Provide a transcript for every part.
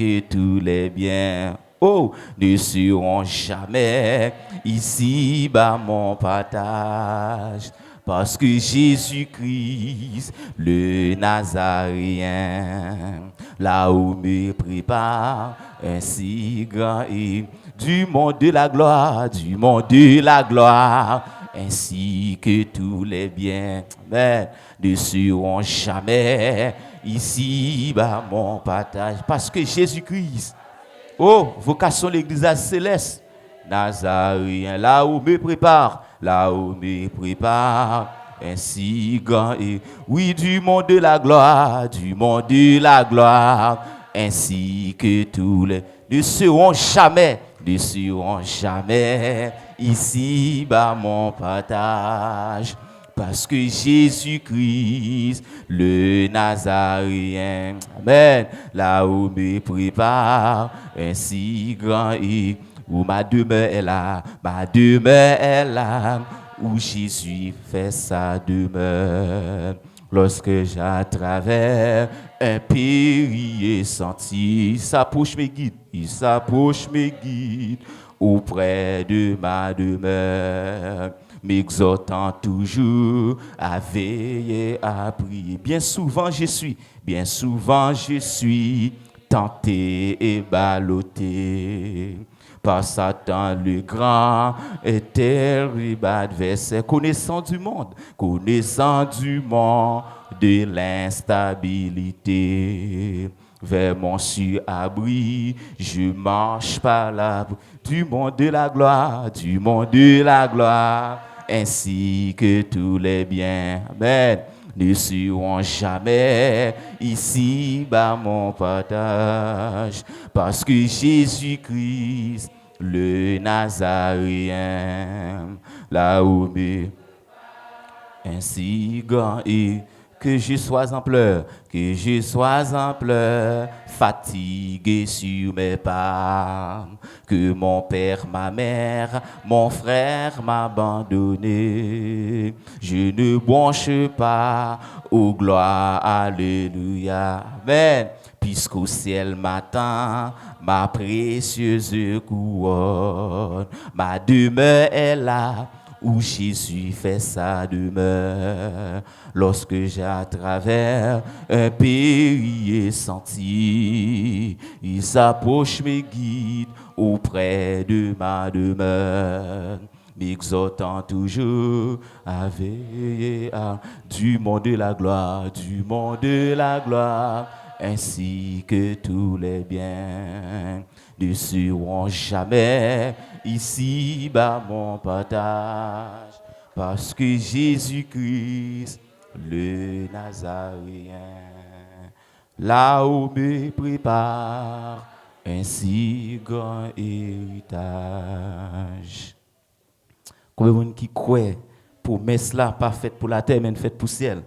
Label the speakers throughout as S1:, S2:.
S1: que tous les biens, oh, ne seront jamais ici-bas mon partage. Parce que Jésus-Christ, le Nazaréen, là-haut me prépare un si grand et du monde de la gloire, du monde de la gloire, ainsi que tous les biens, mais ne seront jamais ici-bas mon partage. Parce que Jésus-Christ, oh, vocation de l'église céleste, Nazaréen, là-haut me prépare, ainsi grand et oui, du monde de la gloire, ainsi que tous les ne seront jamais ici-bas mon partage. Parce que Jésus-Christ, le Nazaréen, amen, là-haut me prépare un si grand et où ma demeure est là, où Jésus fait sa demeure. Lorsque j'attraverse un périlleux sentier, il s'approche mes guides auprès de ma demeure, m'exhortant toujours à veiller, à prier. Bien souvent je suis tenté et ballotté par Satan le grand et terrible adversaire, connaissant du monde de l'instabilité. Vers mon sur-abri, je marche par là du monde de la gloire, ainsi que tous les biens, amen, ne seront jamais ici-bas mon partage. Parce que Jésus-Christ, le Nazaréen, là-haut me ainsi grand et que je sois en pleurs, fatigué sur mes pas, que mon père, ma mère, mon frère m'a abandonné. Je ne bronche pas, ô gloire, alléluia, amen. Puisqu'au ciel m'attend ma précieuse couronne, ma demeure est là où Jésus fait sa demeure. Lorsque j'attraverse un périlleux sentier, il s'approche mes guides auprès de ma demeure, m'exhortant toujours à veiller du monde de la gloire, ainsi que tous les biens ne seront jamais ici-bas mon partage. Parce que Jésus-Christ, le Nazaréen, là-haut me prépare un si grand héritage. Combien de monde qui croit pour promesse là, pas faite pour la terre, mais faite pour le ciel?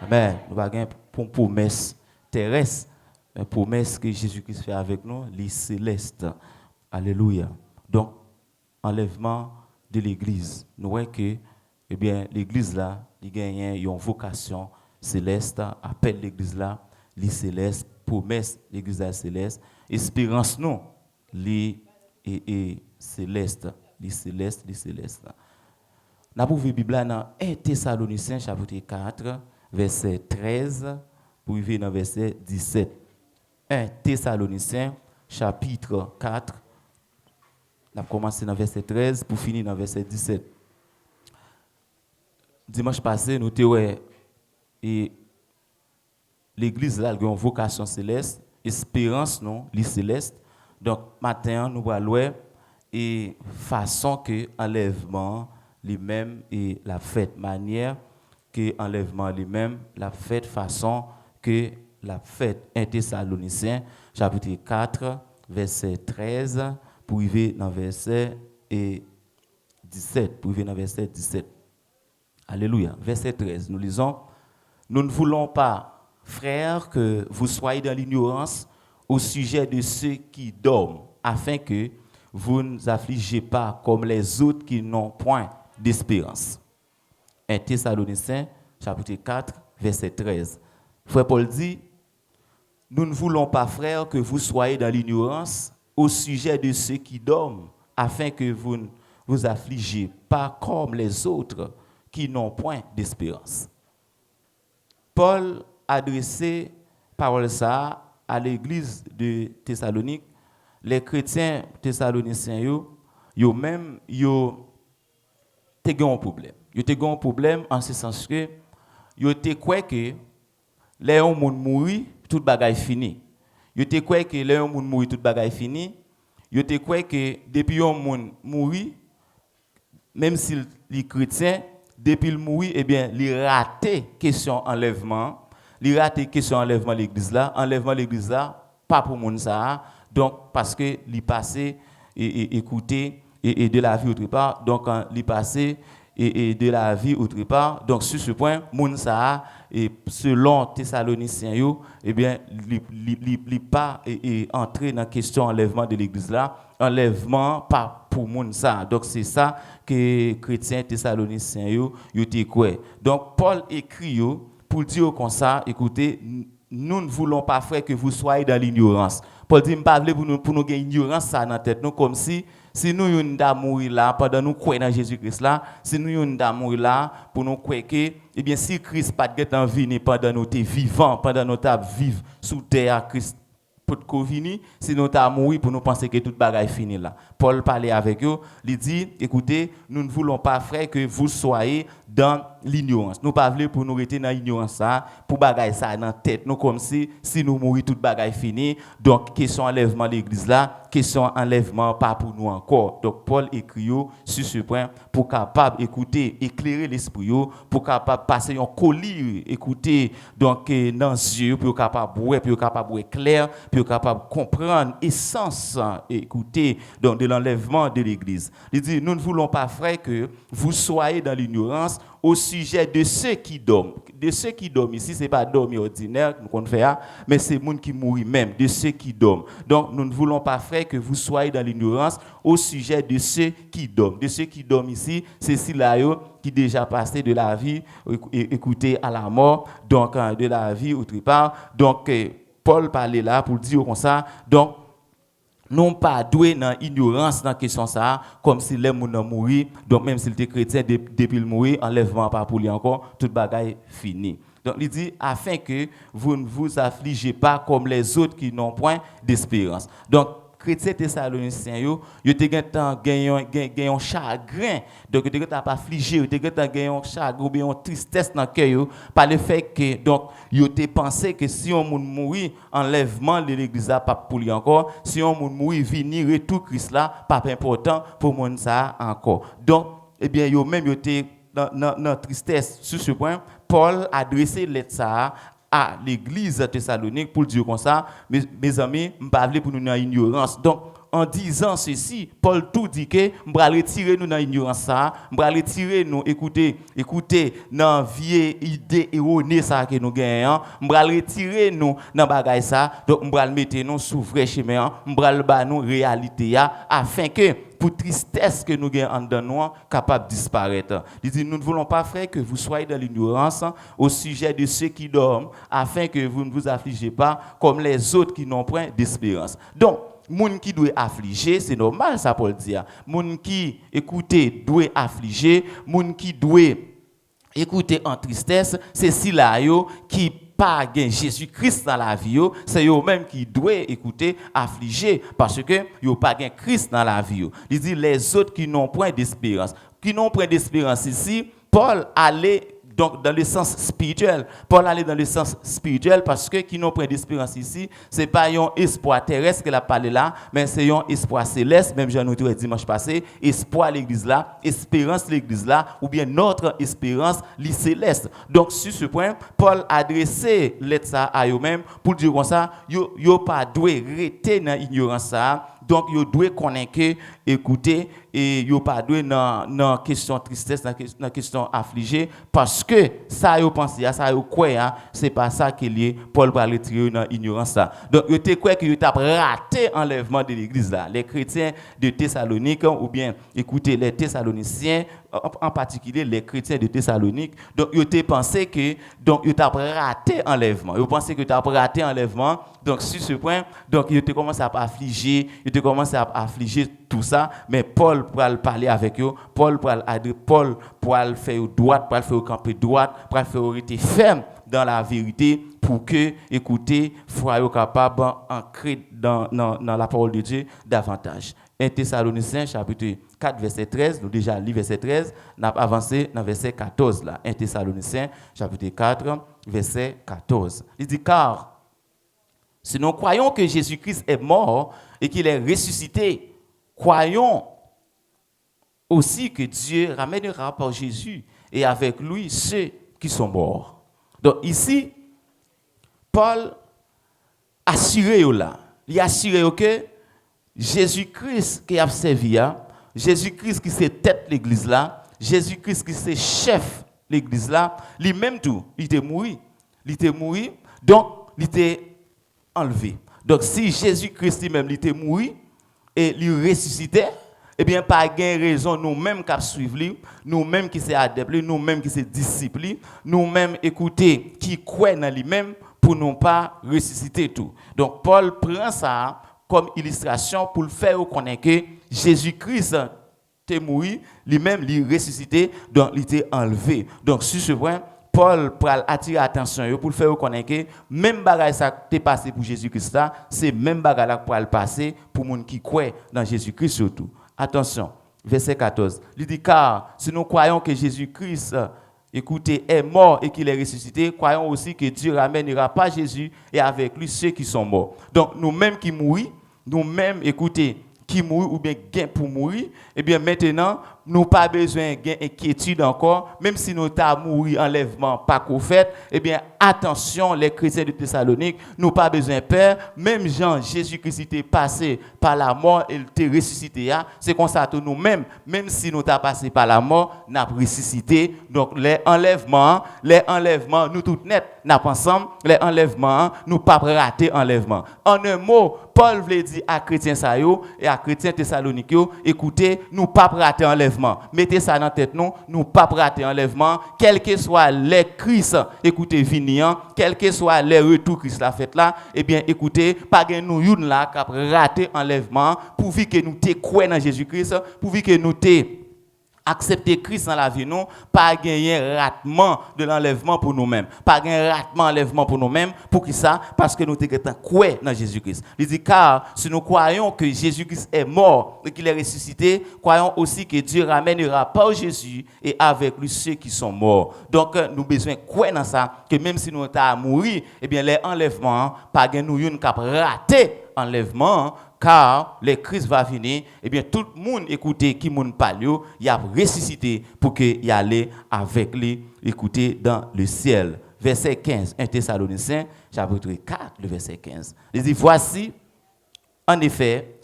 S1: Amen. Nous avons une promesse terrestre, une promesse que Jésus-Christ fait avec nous, les célestes. Alléluia. Donc, enlèvement de l'église. Nous voyons que eh bien, l'église là, il gagne une vocation céleste, appelle l'église là, les célestes, promesse l'église là céleste, espérance nous, les célestes, les célestes. Nous avons vu la Bible dans 1 Thessaloniciens chapitre 4, verset 13, pour arriver dans verset 17. 1 Thessaloniciens chapitre 4, on a commencé dans verset 13 pour finir dans verset 17. Dimanche passé, nous avons et l'église là a une vocation céleste, espérance non, les célestes. Donc matin nous allons et façon que enlèvement lui-même et la fête, manière que enlèvement lui-même la fête, façon que la fête. 1 Thessaloniciens chapitre 4 verset 13 pour arriver dans verset 17, pour arriver dans verset 17. Alléluia. Verset 13, nous lisons: nous ne voulons pas, frères, que vous soyez dans l'ignorance au sujet de ceux qui dorment, afin que vous ne vous affligez pas comme les autres qui n'ont point d'espérance. 1 Thessaloniciens, chapitre 4, verset 13. Frère Paul dit, nous ne voulons pas, frères, que vous soyez dans l'ignorance au sujet de ceux qui dorment, afin que vous ne vous affligez pas comme les autres qui n'ont point d'espérance. Paul a adressé parole ça à l'église de Thessalonique. Les chrétiens thessaloniciens, yo même yo te un problème. Yo te un problème en ce sens que yo te croit que les gens mourir tout bagaille fini. Yo te croit que les gens mourir tout bagaille fini. Yo te croit que depuis un monde mourir même s'il est chrétien depuis le mourir eh bien il raté question enlèvement, il raté question enlèvement l'église là, pas pour monde ça. Donc parce que il passé et écouter et de la vie autre part, donc il passé et de la vie autre part. Donc sur ce point, moun ça et selon Thessaloniciens yo, eh bien li pas entrer dans question enlèvement de l'église là, enlèvement pas pour moun ça. Donc c'est ça que chrétiens Thessaloniciens yo te quoi. Donc Paul écrit yo pour dire comme ça, écoutez, nous ne voulons pas, frère, que vous soyez dans l'ignorance. Paul dit, pas pour nous gagner ignorance ça dans la tête, nous comme si nous yon da mourir là pendant nous croire dans Jésus-Christ là, si nous yon da mourir là pour nous croire que eh bien si Christ pas de en vie pendant nous t'es vivant, pendant nous t'a vivre sous terre Christ pour Covini, si nous t'a mourir pour nous penser que toute bagaille fini là. Paul parlait avec eux, il dit écoutez, nous ne voulons pas, frère, que vous soyez dans l'ignorance. Nous pas voulons pour nous rester dans l'ignorance ça, pour bagaille ça dans tête nous comme si nous mourir toute bagaille fini. Donc question enlèvement l'église là, question enlèvement pas pour nous encore. Donc Paul écrit sur ce point pour capable écouter, éclairer l'esprit pour capable passer un collier, écouter donc dans les yeux pour capable voir, pour capable voir clair, pour capable comprendre l'essence écouter donc de l'enlèvement de l'église. Il dit nous ne voulons pas, frère, que vous soyez dans l'ignorance au sujet de ceux qui dorment. De ceux qui dorment ici, ce n'est pas dormir ordinaire qu'on fait, mais c'est les gens qui mourent même, de ceux qui dorment. Donc, nous ne voulons pas, frère, que vous soyez dans l'ignorance au sujet de ceux qui dorment. De ceux qui dorment ici, c'est ceux-là qui déjà passé de la vie, écoutez, à la mort, donc de la vie autre part. Donc, Paul parlait là pour dire comme ça. Donc, non pas doué dans ignorance dans question ça comme si les gens mourir donc même s'il était chrétien depuis le mourir enlèvement pas pour lui encore toute bagaille fini. Donc il dit afin que vous ne vous affligez pas comme les autres qui n'ont point d'espérance. Donc chrétiens thessaloniciens yo te gagné un chagrin donc te pas affligé te gagné un chagrin ou bien une tristesse dans cœur par le fait que donc yo te pensé que si on moun mourir enlèvement de l'église là pas pour lui encore si on moun mourir venir retour Christ là pas important pour moun ça encore. Donc eh bien yo même yo te dans tristesse sur ce point. Paul a adressé lettre ça à l'église Thessalonique pour dire comme ça, mes amis, je ne pas pour nous dans l'ignorance. Donc, en disant ceci, Paul tout dit que je vais retirer nous dans l'ignorance, je vais retirer nous, écoutez, dans vieille idée erronée ça que nous gagnons, je vais retirer nous dans bagaille ça, donc je vais mettre nous sous vrai chemin, je vais ba nous réalité afin que pour tristesse que nous gagnons en dedans nous capable de disparaître. Il dit nous ne voulons pas, frère, que vous soyez dans l'ignorance au sujet de ceux qui dorment afin que vous ne vous affligez pas comme les autres qui n'ont point d'espérance. Donc moun qui doit affliger, c'est normal ça Paul dit. Moun qui écoutez doit affliger, moun qui doit écouter en tristesse, c'est si là yo qui pas gain Jésus-Christ dans la vie, c'est eux même qui doivent écouter affliger parce que yo pas gain Christ dans la vie. Il dit les autres qui n'ont point d'espérance. Qui n'ont point d'espérance ici, Paul allait donc dans le sens spirituel. Paul allait dans le sens spirituel parce que qui n'ont point d'espérance ici, c'est pas un espoir terrestre qu'il a parlé là, mais c'est un espoir céleste, même Jean nous dimanche passé, espoir l'église là, espérance l'église là, ou bien notre espérance li céleste. Donc sur ce point, Paul a adressé lettre ça à eux-mêmes pour dire comme ça, yo pas doué rester dans ignorance ça. Donc, vous devez connaître que, écoutez, et yo pas doué dans question tristesse, dans question affligée parce que ça yo pensé ça yo quoi c'est pas ça qui est lié Paul va retirer dans ignorance là. Donc yo te quoi que yo t'a raté enlèvement de l'église là. Les chrétiens de Thessalonique ou bien écoutez les Thessaloniciens en particulier les chrétiens de Thessalonique. Donc yo te pensé que donc yo t'a raté enlèvement. Yo pensé que tu as raté enlèvement. Donc sur ce point, donc yo te commence à affliger, yo te commence à affliger tout ça, mais Paul pour parler avec eux, Paul pour faire droite, pour faire camper droite, pour faire rester ferme dans la vérité pour que écoutez, soyez capable d'ancrer dans la parole de Dieu davantage. 1 Thessaloniciens chapitre 4 verset 13, nous déjà lu verset 13, n'a avancé dans verset 14 là. 1 Thessaloniciens chapitre 4 verset 14. Il dit car si nous croyons que Jésus-Christ est mort et qu'il est ressuscité, croyons aussi que Dieu ramènera par Jésus et avec lui ceux qui sont morts. Donc ici, Paul assuré là. Il a assuré que Jésus-Christ qui a servi, Jésus-Christ qui c'est tête l'église là, Jésus-Christ qui c'est chef l'église là, lui-même tout, il était mort. Il était mort, donc il était enlevé. Donc si Jésus-Christ lui-même il était mort et il ressuscitait, eh bien pas gain raison nous-mêmes qui suivre lui, nous-mêmes qui c'est adeptes, nous-mêmes qui c'est disciples, nous-mêmes écouter qui croient dans lui-même pour ne pas ressusciter tout. Donc Paul prend ça comme illustration pour le faire connaître que Jésus-Christ est mort, lui-même il ressuscité, donc il était enlevé. Donc sur ce point Paul pour attirer l'attention pour le faire connaître que même bagaille ça t'est passé pour Jésus-Christ là, c'est même bagaille là pour le passer pour monde qui croit dans Jésus-Christ surtout. Attention, verset 14. Il dit car si nous croyons que Jésus-Christ écoutez est mort et qu'il est ressuscité, croyons aussi que Dieu ramènera pas Jésus et avec lui ceux qui sont morts. Donc nous-mêmes qui mourons, nous-mêmes écoutez qui mourent ou bien gain pour mourir, eh bien maintenant, nous pas besoin gain inquiétude encore, même si nous t'a mouru enlèvement pas qu'au fait, eh bien attention les chrétiens de Thessalonique, nous pas besoin peur, même Jean Jésus-Christ était passé par la mort et il était ressuscité, c'est comme ça que nous-mêmes, même si nous t'a passé par la mort, n'a ressuscité. Donc les enlèvements, nous tout net, n'a pas ensemble, les enlèvements, nous pas rater enlèvement. En un mot, Paul voulait dire à chrétiens ça yo et à chrétiens Thessalonique, écoutez, nous pas rater enlèvement. Mettez ça dans la tête nous pas rater enlèvement, quel que soit les Christ, écoutez viniant, quel que soit les retours Christ la fête là, eh bien écoutez, pas gen nous youn là qui rater enlèvement pourvu que nous te croyons dans Jésus-Christ, pourvu que nous te accepter Christ dans la vie, nous, pas gagner ratement de l'enlèvement pour nous-mêmes. Pas gagner ratement enlèvement pour nous-mêmes. Pour qui ça? Parce que nous sommes croyants dans Jésus-Christ. Il dit, car si nous croyons que Jésus-Christ est mort et qu'il est ressuscité, croyons aussi que Dieu ramènera par Jésus et avec lui ceux qui sont morts. Donc, nous avons besoin de croire dans ça, que même si nous sommes morts, eh bien, les enlèvements, pas gagner nous une cap raté enlèvement, car le Christ va venir, eh bien tout le monde écoutez qui moun parle, il a ressuscité pour que y aller avec lui, écoutez dans le ciel. Verset 15, 1 Thessaloniciens, chapitre 4, le verset 15. Il dit voici en effet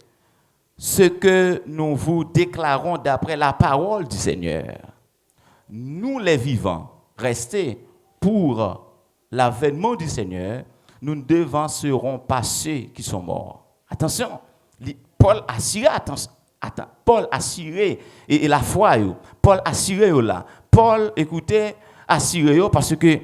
S1: ce que nous vous déclarons d'après la parole du Seigneur. Nous les vivants, restés pour l'avènement du Seigneur, nous ne devancerons pas ceux qui sont morts. Attention, Paul assuré, Paul assuré et la foi, Paul assuré là. Paul, écoutez, assuré parce que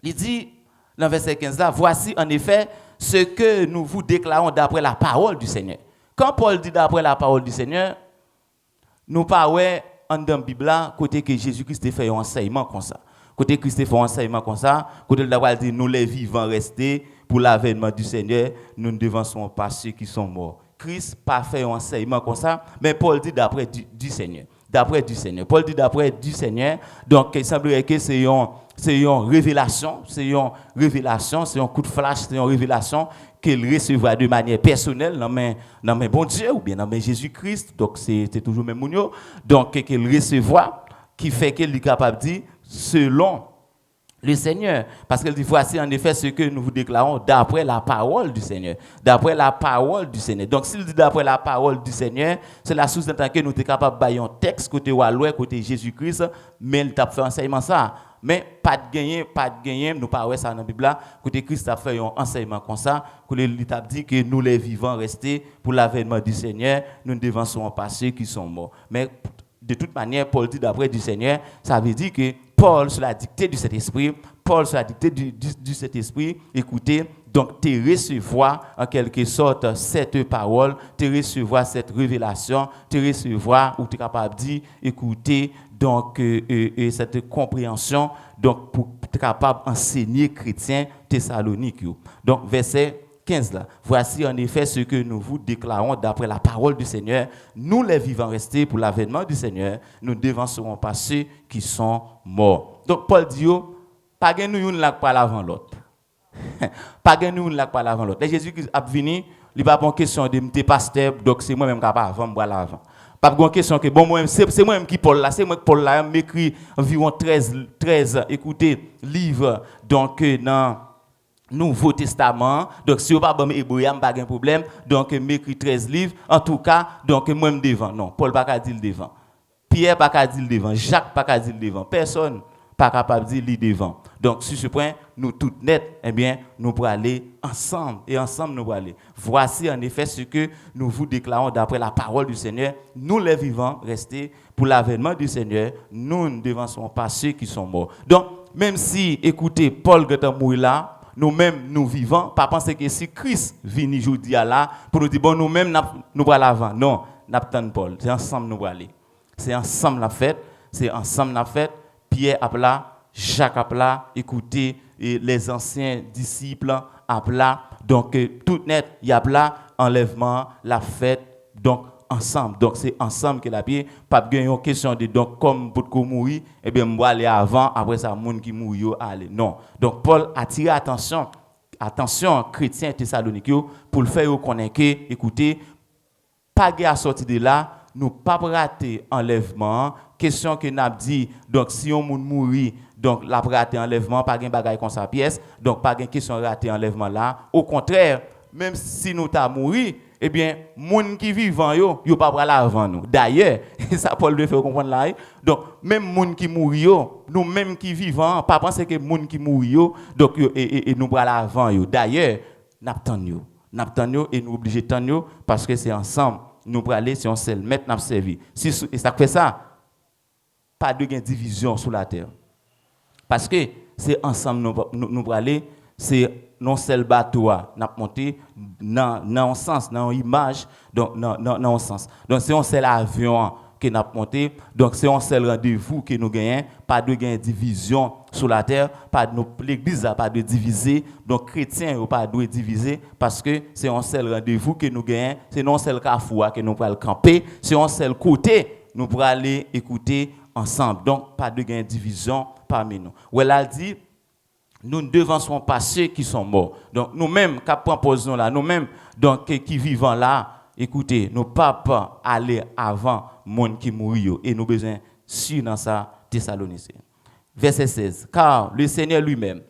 S1: il dit dans verset 15 là, voici en effet ce que nous vous déclarons d'après la parole du Seigneur. Quand Paul dit d'après la parole du Seigneur, nous pas ouais en dans la Bible là côté que Jésus-Christ fait un enseignement comme ça. Côté Christ fait un enseignement comme ça, côté d'avoir dit nous les vivants restés pour l'avènement du Seigneur, nous ne devancerons pas ceux qui sont morts. Christ pas fait un enseignement comme ça, mais Paul dit d'après du Seigneur. D'après du Seigneur. Paul dit d'après du Seigneur. Donc, il semblerait que c'est une révélation, c'est un coup de flash, c'est une révélation qu'il recevra de manière personnelle dans mes bon Dieu ou bien dans mes Jésus-Christ. Donc, c'est toujours même mounio. Donc, qu'il recevra, qui fait qu'il est capable de dire selon Le Seigneur, parce qu'il dit, voici en effet ce que nous vous déclarons d'après la parole du Seigneur. D'après la parole du Seigneur. Donc, s'il dit d'après la parole du Seigneur, c'est la source que nous sommes capables de bailler un texte côté Walloué, côté Jésus-Christ, mais il t'a fait enseignement ça. Mais pas de gagner, nous pas ça dans la Bible là, côté Christ a fait un enseignement comme ça, que il t'a dit que nous les vivants restés pour l'avènement du Seigneur, nous ne devançons pas ceux qui sont morts. Mais de toute manière, Paul dit d'après du Seigneur, ça veut dire que Paul, sur la dictée du Saint-Esprit, du Saint-Esprit, écoutez, donc tu recevoir en quelque sorte cette parole, tu recevoir cette révélation, tu recevoir, ou tu es capable de dire, écoutez, donc cette compréhension, donc pour être capable d'enseigner chrétiens Thessaloniques. Donc verset 15 là. Voici en effet ce que nous vous déclarons d'après la parole du Seigneur. Nous les vivants restés pour l'avènement du Seigneur, nous ne devancerons pas ceux qui sont morts. Donc Paul dit, pas que nous une là pas l'avant l'autre. Pas que nous une là pas l'avant l'autre. Jésus qui a venu, il pas une question de m'être pasteur, donc c'est moi-même capable avant moi l'avant. Pas une question que bon moi c'est moi-même qui Paul là, c'est moi que Paul là m'écrit environ 13 écoutez livres donc dans Nouveau Testament, donc si vous pas bon hébreu, pas de problème, donc m'écrit 13 livres, en tout cas, donc moi-même devant. Non, Paul pas dire le devant. Pierre pas dire le devant, Jacques pas dire le devant, personne pas capable de dire le devant. Donc sur ce point, nous tous net, eh bien, nous pourrons aller ensemble et ensemble nous pourrons aller. Voici en effet ce que nous vous déclarons d'après la parole du Seigneur, nous les vivants restés pour l'avènement du Seigneur, nous ne devançons pas ceux qui sont morts. Donc même si écoutez Paul est mort là, nous-mêmes, nous vivons, pas penser que si Christ vient aujourd'hui là, pour nous dire, bon, nous-mêmes, nous allons avant. Non, nous attendons Paul. C'est ensemble nous allons aller. C'est ensemble la fête. C'est ensemble la fête. Pierre a là, Jacques a là, écoutez, et les anciens disciples a là. Donc, tout net, il y a là, enlèvement, la fête. Donc, ensemble. Donc, c'est ensemble que la pied, pas une question de donc, comme pour mourir, eh bien, moi aller avant, après ça, monde qui mourit, aller. Non. Donc, Paul a tiré attention, chrétiens thessaloniques, pour le faire reconnaître que, écoutez, pas à sortir de là, nous pas rater enlèvement. Question que n'a dit, donc, si on mourit, donc, la rater enlèvement, pas de bagaille comme ça pièce, donc, pas de question de rater enlèvement là. Au contraire, même si nous t'a mouru, eh bien, moun qui vivant yo pas pral avant nous. D'ailleurs, ça Paul veut faire comprendre là. Donc même moun qui mouri yo, nous même qui vivant, pas penser que moun qui mouri yo, donc et nous pral avant yo. D'ailleurs, n'attend yo et nous obligé tant yo parce que c'est ensemble nous pral aller si on seul mettre n'a servi. Si et ça fait ça, pas de division sur la terre. Parce que c'est ensemble nous pral aller, c'est non seul bateau n'a monté dans un sens, dans une image, donc dans un sens. Donc c'est un seul avion que n'a monté, donc c'est un seul rendez-vous que nous gagnons, pas de division sur la terre, pas de l'église n'a pas de diviser, donc chrétiens n'ont pas de diviser parce que c'est un seul rendez-vous que nous gagnons, c'est non seul carrefour que nous pourrons camper, c'est un seul côté nous pourrons aller écouter ensemble. Donc pas de division parmi nous. Où elle a dit nous ne devançons pas ceux qui sont morts. Donc, nous-mêmes, qui prenons position là, nous-mêmes, donc, qui vivons là, écoutez, nous ne pouvons pas aller avant le monde qui mourit. Et nous avons besoin de dans sa Thessaloniciens. Verset 16. Car le Seigneur lui-même,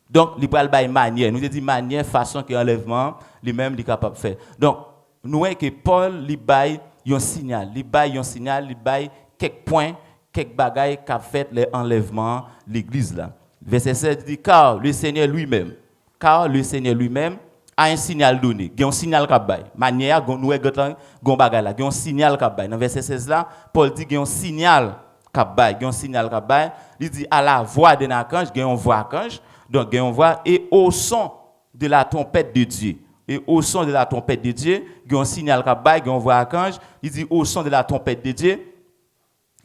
S1: donc, il parle de manière, nous dit manière, façon que l'enlèvement, lui-même, il est capable de faire. Donc, nous voyons que Paul, il baille un signal, il baille quelques points, quelques bagailles qu'a fait l'enlèvement de l'église là. Verset 7 dit, car le Seigneur lui-même a un signal donné. Il y a un signal qui baille. Manière, nous avons bagay là. Il y a un signal qui baille. Dans verset 16 là, Paul dit qu'il y a un signal qui baille. Il dit, à la voix d'un archange, il y a une voix archange. Donc, il y a une voix, et au son de la trompette de Dieu. Et au son de la trompette de Dieu, il y a un signal qui baille, il y a une voix archange. Il dit, au son de la trompette de Dieu,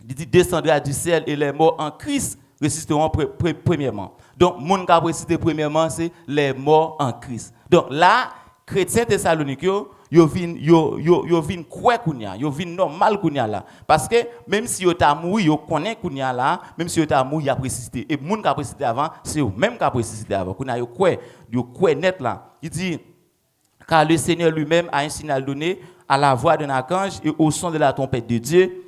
S1: il dit, descendra du ciel et les morts en Christ ressusciteront premièrement. Donc, mon qui a ressuscité premièrement, c'est les morts en Christ. Donc là, chrétiens thessaloniques, yo vinn quoi kounya, yo vinn normal kounya là. Parce que même si yo t'a mouru, yo connaît kounya là, même si yo t'a mouru, il a ressuscité. Et mon qui a ressuscité avant, c'est eux même qui a ressuscité avant. Kounya yo quoi net là. Il dit, car le Seigneur lui-même a un signal donné à la voix d'un archange et au son de la trompette de Dieu,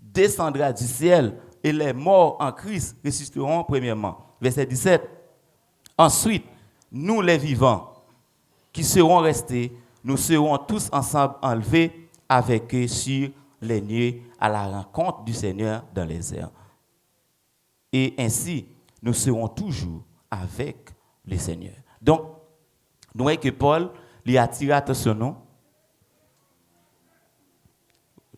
S1: descendra du ciel et les morts en Christ ressusciteront premièrement. verset 17. Ensuite, nous les vivants qui serons restés, nous serons tous ensemble enlevés avec eux sur les nuées à la rencontre du Seigneur dans les airs. Et ainsi, nous serons toujours avec le Seigneur. Donc, nous voyons que Paul lui attire attention nous.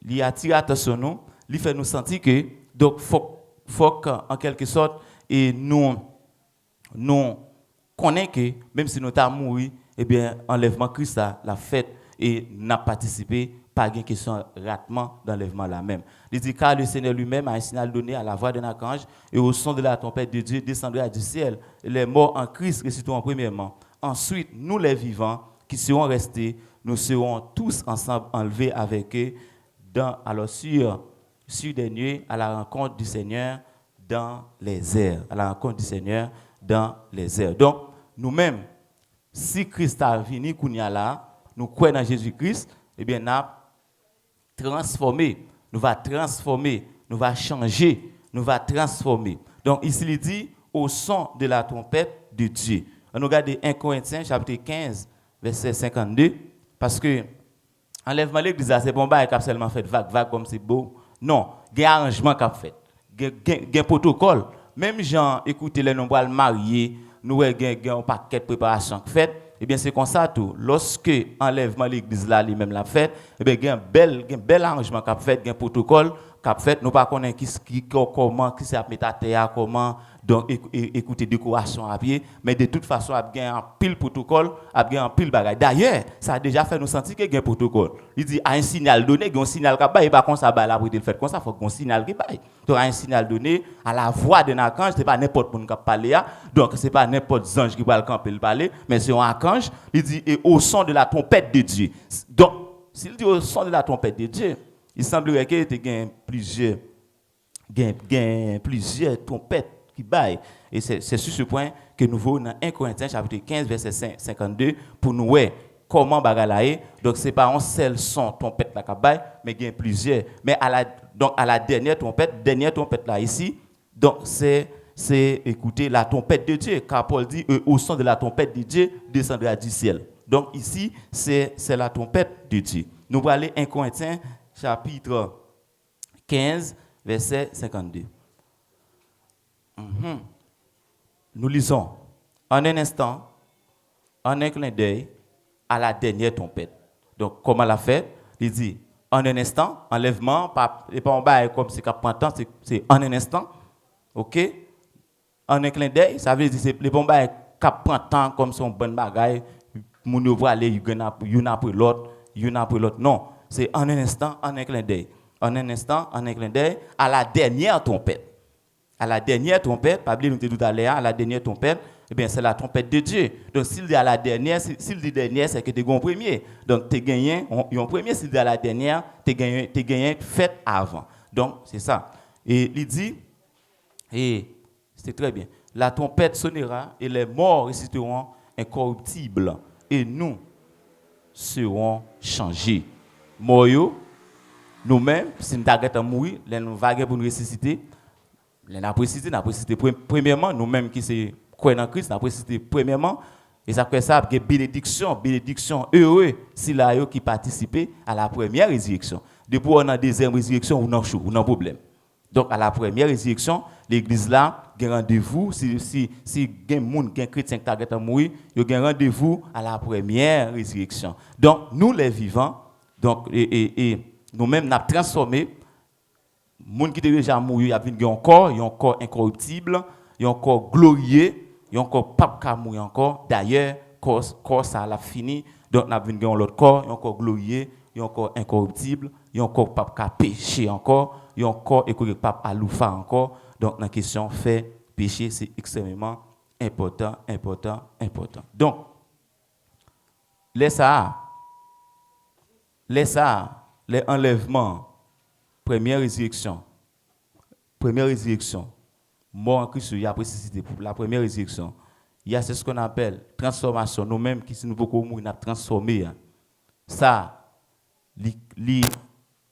S1: Il attire attention nous, il fait nous sentir que donc faut qu'en quelque sorte et nous connaissons que même si nous avons mouru, eh bien enlèvement Christ la fête et n'a participé pas de question ratement d'enlèvement là même. Il dit car le Seigneur lui-même a un signal donné à la voix d'un archange et au son de la trompette de Dieu descendra du ciel. Les morts en Christ ressusciteront premièrement. Ensuite, nous les vivants qui serons restés, nous serons tous ensemble enlevés avec eux sur des nuées à la rencontre du Seigneur dans les airs. À la rencontre du Seigneur dans les airs. Donc, nous-mêmes, si Christ a venu, nous croyons dans Jésus-Christ, eh bien, nous transformer, nous va transformer, nous va changer, nous va transformer. Donc ici il dit au son de la trompette de Dieu. On regarde 1 Corinthiens chapitre 15 verset 52 parce que enlèvement l'église c'est bon bail qui a seulement fait vague comme c'est beau. Non, il y a un arrangement qu'a fait. Il y a un protocole. Même gens écoutez les nombreux mariés, nous avons un paquet de préparation fait. Eh bien, c'est comme ça tout. Lorsque enlèvement l'église là, lui-même l'a fait, eh bien, il y a un bel arrangement qu'a fait, il y a un protocole qu'a fait. Nous ne connaissons pas comment, qui s'est mis à terre, comment, donc écouter décoration à pied. Mais de toute façon, il y a un pile protocole, il y a un pile bagage. D'ailleurs, ça a déjà fait nous sentir qu'il y a un protocole. Il dit, à un signal donné, il y a un signal qui va, et pas comme ça, là, pour le faire comme ça, il faut qu'il y ait un signal qui va. Donc, à un signal donné, à la voix d'un archange, ce n'est pas n'importe qui va parler, donc ce n'est pas n'importe quel ange qui va le parler, mais c'est un archange, il dit, et au son de la trompette de Dieu. Donc, s'il dit au son de la trompette de Dieu, il semblerait qu'il y ait plusieurs trompettes qui baillent. Et c'est sur ce point que nous voyons dans 1 Corinthiens chapitre 15, verset 52, pour nous voir comment bagalaye. Donc, ce n'est pas un seul son trompette là qui baille, mais il y a plusieurs. Mais à la dernière trompette là ici, donc c'est écouter la trompette de Dieu. Car Paul dit, au son de la trompette de Dieu, descendra du ciel. Donc ici, c'est la trompette de Dieu. Nous allons aller 1 Corinthiens chapitre 15, verset 52. Nous lisons, en un instant, en un clin d'œil, à la dernière trompette. Donc, comment l'a fait? Il dit, en un instant, enlèvement, et pas en bas comme c'est qu'à prendre temps, c'est en un instant. OK? En un clin d'œil, ça veut dire que les bombes qui prennent temps comme son bon bagaille, moun yo aller une après l'autre, Non, c'est en un instant, en un clin d'œil. En un instant, en un clin d'œil, à la dernière trompette. À la dernière trompette, pas oublier nous tout à l'heure, à la dernière trompette, eh bien c'est la trompette de Dieu. Donc s'il dit à la dernière, s'il dit dernière, c'est que tu es un premier. Donc tu as gagné un premier, s'il dit à la dernière, tu as gagné fait avant. Donc c'est ça. Et il dit, et c'est très bien, la trompette sonnera et les morts ressusciteront incorruptibles et nous serons changés. Morts, nous-mêmes, si nous avons mourir, nous vaguer pour nous ressusciter. Nous avons précisé premièrement, nous-mêmes qui sommes croyants en Christ, nous avons précisé premièrement, et ça fait ça, il y a bénédiction, heureux, si là qui participent à la première résurrection. Depuis on a la deuxième résurrection, on a un problème. Donc à la première résurrection, l'église là, il y a un rendez-vous, si il y a un chrétien qui a mourir, il y a un rendez-vous à la première résurrection. Donc nous les vivants, donc, et nous-mêmes, nous avons transformé. Les gens qui étaient déjà morts, ils ont un corps incorruptible, ils ont un corps glorieux, ils ont un corps pas qu'à mourir encore. D'ailleurs, corps ça a fini. Donc, nous avons l'autre corps, un corps glorieux, un corps incorruptible, un corps pas qu'à pécher encore, un corps pas à loufa encore. Donc, la question fait pécher, c'est extrêmement important. Donc, les enlèvements, première résurrection, mort en Christ, il y a précisé pour la première résurrection. Il y a ce qu'on appelle transformation. Nous-mêmes, qui si nous pouvons mourir, nous avons transformé. Ça,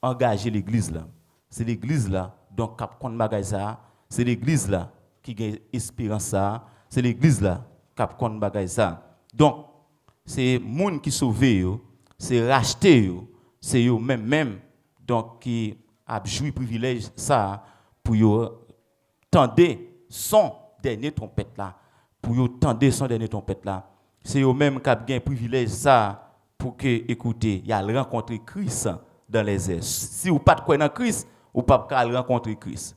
S1: engager l'église là. C'est l'église là, donc, cap contre bagage ça, c'est l'église là qui gagne espérance ça, c'est l'église là qui connaît bagay ça. Donc c'est monde qui sauvé yo, c'est racheté yo, c'est eux même donc qui a joui privilège ça pour yo tendre son dernier trompette là, pour yo tendre son dernier trompette là. C'est eux même qui a gain privilège ça pour que écoutez, y a rencontrer Christ dans les airs. Si vous pas de quoi dans Christ, ou pas rencontrer Christ.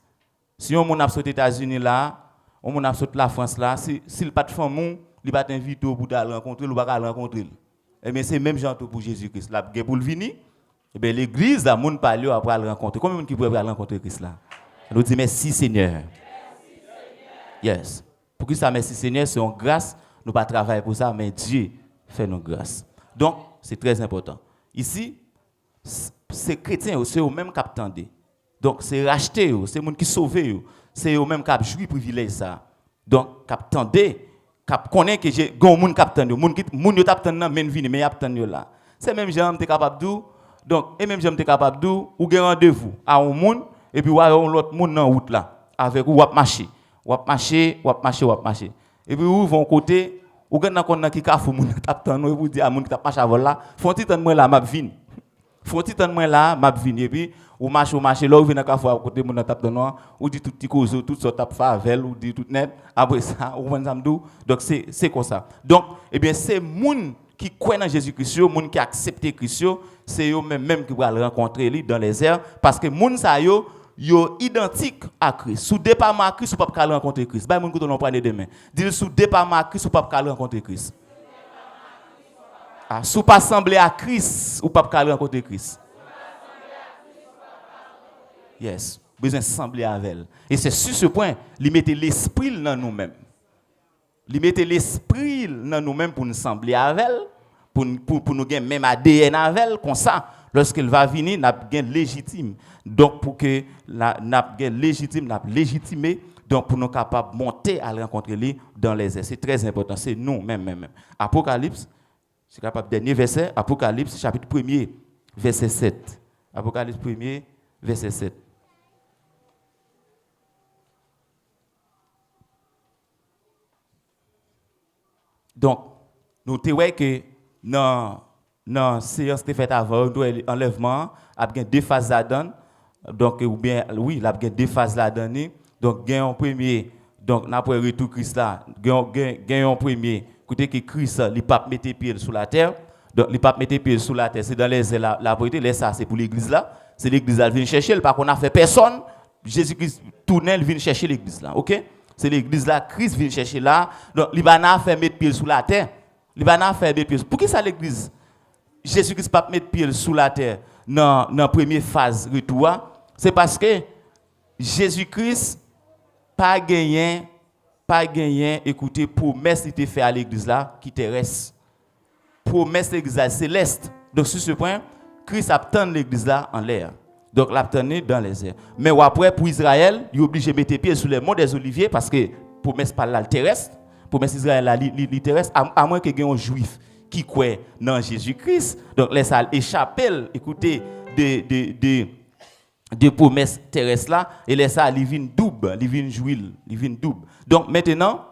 S1: Si on a sauté aux États-Unis là, on a sauté la France là, si le pas de femme, il va t'inviter pour aller rencontrer, ou pas rencontrer. Eh bien c'est même genre pour Jésus-Christ là, pour le venir. Eh bien l'église là, moun parle après le rencontrer. Combien de monde qui pourrait aller rencontrer Christ là? Nous dit merci Seigneur. Yes. Pour que ça merci Seigneur, c'est une grâce, nous pas travailler pour ça, mais Dieu fait nos grâces. Donc c'est très important. Ici, c'est chrétiens, c'est eux-mêmes qui attendent. Donc, c'est racheté, c'est les gens qui sauvent, c'est eux-mêmes qui ont joué privilège ça. Donc, qui attendent, qui connaissent que j'ai des gens qui attendent, des gens qui attendent, mais ils ne attendent pas là. C'est même gens qui sont capables de donc, et même gens qui sont capables de ou avez rendez-vous à un monde, et puis vous avez l'autre monde dans la route là, avec vous marcher. Vous marcher. Et puis vous vont côté, ou avez un qui a fait moun attendre, et vous dites à moun qui a marché avant là, font-ils temps moi là, m'a vinn. Faut-il temps moi là, m'a venir et puis ou marche là ou venir à fois à côté mon tape de noir ou dit tout petit cause tout ça tape favel ou dit tout net après ça ou samdou donc c'est comme ça. Donc eh bien c'est moun qui croit en Jésus-Christ, moun qui accepte Christ, c'est eux même qui vont rencontrer lui dans les airs parce que moun ça yo identique à Christ. Sous départ à Christ ou pas rencontrer Christ. Ba moun que on prendre demain. Dit sous départ à Christ ou pas rencontrer Christ. Si vous pas semblé à Christ, ou pas rencontrer Christ. Yes, besoin de sembler avec elle. Et c'est sur ce point, il mettait l'esprit dans nous-mêmes. Il mettait l'esprit dans nous-mêmes pour nous sembler avec elle, pour nous gagner même ADN avec elle, comme ça, lorsqu'elle va venir, nous avons légitime. Donc, pour que nous avons légitime, nous avons légitimé, donc pour nous capables de monter à rencontrer lui dans les airs. C'est très important, c'est nous-mêmes. Apocalypse. C'est capable dernier verset, Apocalypse chapitre 1er, verset 7. Apocalypse 1er, verset 7. Donc, nous voyons que dans la séance qui est faite avant, l'enlèvement, il y a deux phases là-dedans. Donc, ou bien, oui, il y a deux phases là-dedans. Donc, il y a un premier, donc, après le retour Christ là, il y a un premier. Écoutez que Christ, il ne peut pas mettre pied sur la terre. Donc, il ne peut pas mettre pied sur la terre. C'est dans la vérité. Là, ça, c'est pour l'église là. C'est l'église là qui vient chercher. Parce qu'on n'a fait personne. Jésus-Christ tourne, il vient chercher l'église là. OK? C'est l'église là. Christ vient chercher là. Donc, il va pas faire mettre pied sur la terre. Il va pas faire mettre pied. Pour qui ça l'église? Jésus-Christ ne peut pas mettre pied sur la terre dans la première phase retour. C'est parce que Jésus-Christ pas gagné. Écoutez, promesse qui était fait à l'église là, qui te reste. Promesse de l'église là, céleste. Donc, sur ce point, Christ attend l'église là en l'air. Donc, l'attend dans les airs. Mais après, pour Israël, il est obligé de mettre pied sur les monts des Oliviers parce que promesse pas là, terrestre. Promesse Israël là, terrestre, à moins qu'il y ait un juif qui croit dans Jésus-Christ. Donc, laisse ça échapper, écoutez, de promesses terrestres là, et laisse ça, il vient double, il vient jouir, il vient double. Donc maintenant,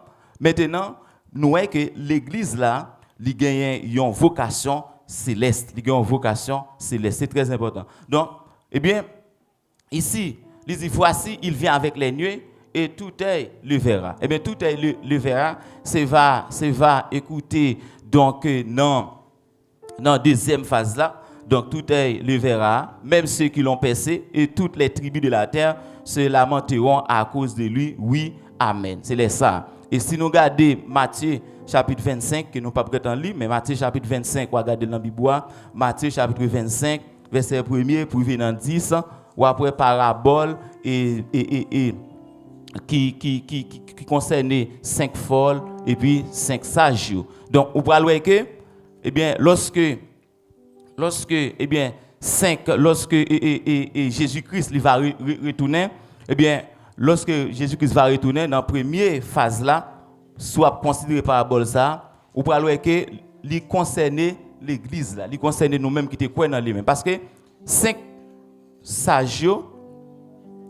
S1: nous voyons que l'église là, il gagne une vocation céleste, il gagne une vocation céleste, c'est très important. Donc, eh bien, ici, il dit voici, il vient avec les nuées et tout œil le verra. Eh bien, tout œil le verra, c'est va écouter donc dans la deuxième phase là. Donc tout œil le verra, même ceux qui l'ont percé, et toutes les tribus de la terre se lamenteront à cause de lui. Oui, amen. C'est ça. Et si nous regardons Matthieu chapitre 25, que nous ne pouvons pas lire, mais Matthieu chapitre 25, on va regarder dans la Bible, Matthieu chapitre 25, verset 1er, pour venir dans 10, ou après parabole qui concerne 5 folles et puis 5 sages. Donc, on va voir que, eh bien, lorsque Jésus-Christ il va retourner, eh bien, lorsque Jésus-Christ va retourner dans la première phase là, soit considéré parabole ça, ou pour voir que il concerne l'église là, il concerne nous-mêmes qui te croient dans lui-même parce que 5 sages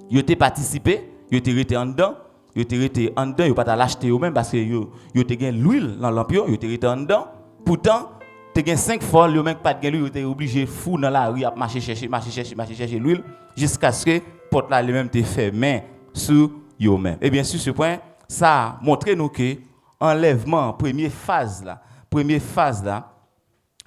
S1: ils ont participé, ils étaient en dedans, Ils étaient restés en dedans, ils pas l'acheter eux-mêmes parce que ils étaient gain l'huile dans lampe, ils étaient restés en dedans. Pourtant, tu as 5 fois, ils même pas de l'huile, ils étaient obligés fou dans la rue à marcher chercher l'huile jusqu'à ce que porte là lui-même te fermé sur eux-mêmes. Et bien sur ce point, ça montre nous que enlèvement première phase là,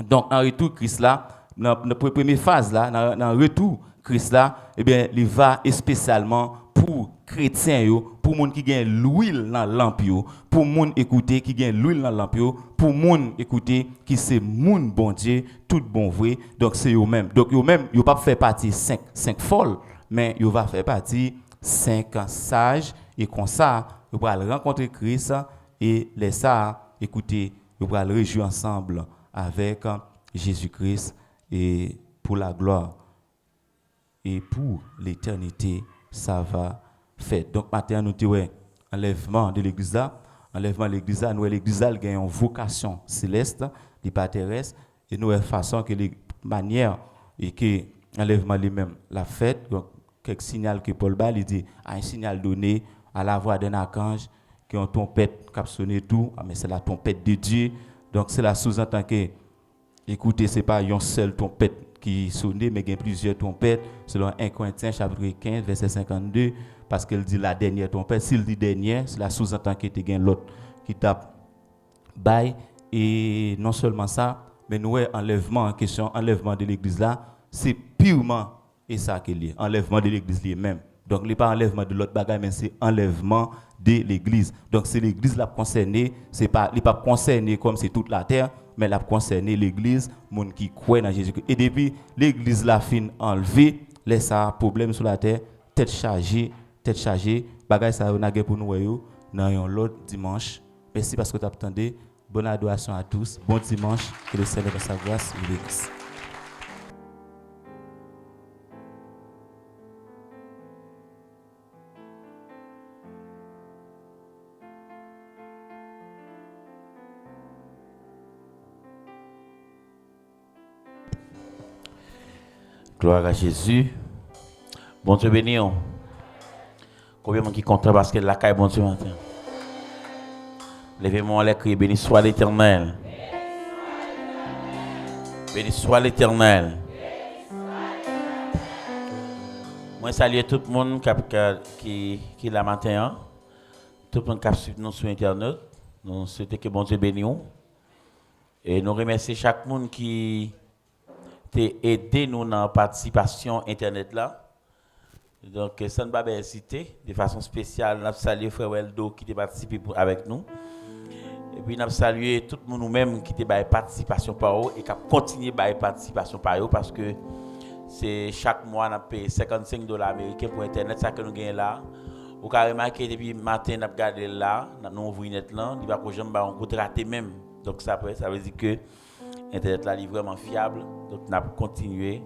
S1: donc en retour Christ là, dans la première phase là, dans retour Christ là, eh bien il va spécialement pour chrétiens yo, pour monde qui gagne l'huile dans lampe yo, pour monde écouter qui gagne l'huile dans lampe yo, pour monde écouter qui c'est monde bon Dieu, tout bon vrai. Donc c'est eux même. Donc eux même, yo pas faire partie 5 folles, mais yo va faire partie 5 sages et comme ça, yo va rencontrer Christ et les ça écoutez, yo va le réjouir ensemble avec Jésus-Christ et pour la gloire et pour l'éternité. Ça va faire. Donc, maintenant, nous avons enlèvement de l'église là. Enlèvement de l'église là, nous, l'église là, a une vocation céleste, pas terrestre, et nous, avons façon que les manières et que l'enlèvement lui-même l'a fait. Donc, quelques signaux que Paul Bal, il dit, un signal donné à la voix d'un archange, qui ont trompette, qui a sonné tout, mais c'est la trompette de Dieu. Donc, c'est la sous-entend que, écoutez, ce n'est pas une seule trompette qui sonnait, mais il y a plusieurs trompettes, selon 1 Corinthiens chapitre 15, verset 52, parce qu'elle dit la dernière trompette. S'il dit dernière, c'est la sous-entend qu'il y a l'autre qui tape bail. Et non seulement ça, mais nous avons enlèvement en question, enlèvement de l'église là, c'est purement et ça qu'il y a, enlèvement de l'église lui-même. Donc, il n'est pas enlèvement de l'autre bagaille, mais c'est enlèvement de l'église. Donc, c'est l'église la concernée, c'est pas, il n'est pas concerné comme c'est toute la terre, mais la concerné l'église, monde qui croit dans Jésus. Et depuis l'église la fin enlevée, laisse un problème sur la terre, tête chargée, bagaille ça on a pour nous dans l'autre dimanche. Merci parce que tu attendais. Bonne adoration à tous. Bon dimanche, que le Seigneur de sa grâce vous bénisse.
S2: Gloire à Jésus. Bon Dieu béni. Combien de gens qui sont contents parce que la caille bon Dieu matin. Levez-moi les cris, béni soit l'Éternel. Béni soit l'Éternel. Moi salue tout le monde qui la matin. Tout le monde qui suit nous sur Internet. Nous souhaitons que bon Dieu bénisse. Et nous remercions chaque monde qui t'a aidé nous dans la participation Internet là. Donc, ça ne va pas citer de façon spéciale. Nous saluons Frère Weldo qui a participé avec nous. Et puis, nous saluons tout le monde nous-mêmes qui a participation par eux et qui a continué à participation par eux parce que c'est chaque mois, nous payons $55 américains pour Internet, ça que nous gagnons là. Ou carrément que depuis le matin, nous avons regardé là, nous avons ouvert net là, nous avons raté même. Donc, ça veut dire que Internet là est vraiment fiable. Donc, nous avons continué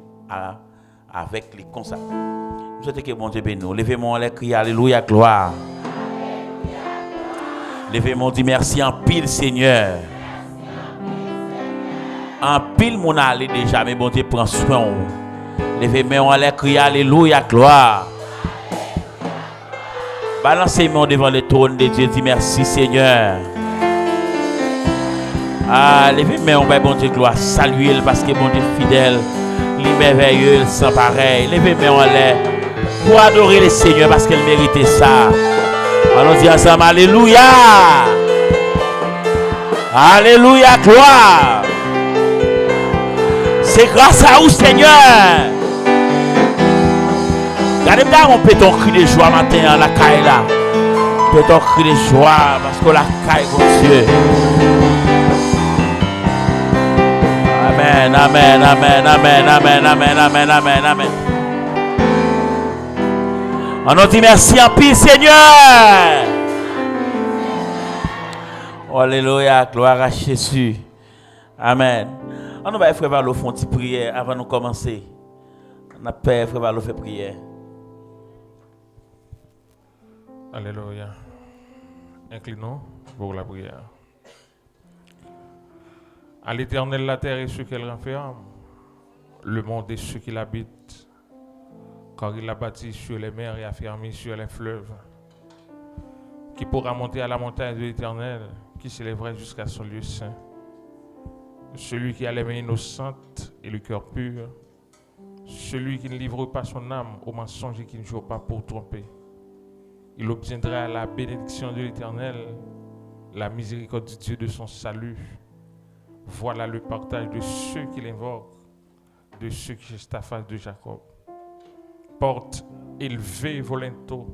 S2: avec les concepts. Nous souhaitons que bon Dieu bénisse nous. Levez-moi les cris, alléluia, gloire. Levez-moi, dit merci en pile, Seigneur. En pile, mon allé déjà, mais bon Dieu prend soin. Levez-moi les cris, alléluia, gloire. Balancez-moi devant le trône de Dieu, dit merci, Seigneur. Ah, levez-moi, bon Dieu, gloire. Saluez-le parce que bon Dieu fidèle, merveilleux, sans pareil. Levez-moi en l'air pour adorer le Seigneur parce qu'il méritait ça. Allons dire ensemble, alléluia. Alléluia, gloire. C'est grâce à vous, Seigneur. Regardez-moi, on peut ton cri de joie matin à la caille là. On peut ton cri de joie parce que la caille, mon Dieu. Amen, amen, amen, amen, amen, amen, amen, amen, amen. On nous dit merci en pile, Seigneur. Alléluia, gloire à Jésus. Amen. On va faire Valo font une prière avant de commencer. On a peur Frère Valo fait prière.
S3: Alléluia. Inclinons pour la prière. À l'Éternel, la terre et ce qu'elle renferme, le monde et ceux qui l'habitent, car il a bâti sur les mers et affermi sur les fleuves. Qui pourra monter à la montagne de l'Éternel, qui s'élèverait jusqu'à son lieu saint. Celui qui a les mains innocentes et le cœur pur. Celui qui ne livre pas son âme au mensonge et qui ne joue pas pour tromper. Il obtiendra la bénédiction de l'Éternel, la miséricorde du Dieu de son salut. Voilà le partage de ceux qui l'invoquent, de ceux qui cherchent la face de Jacob. Porte élevée vos linteaux.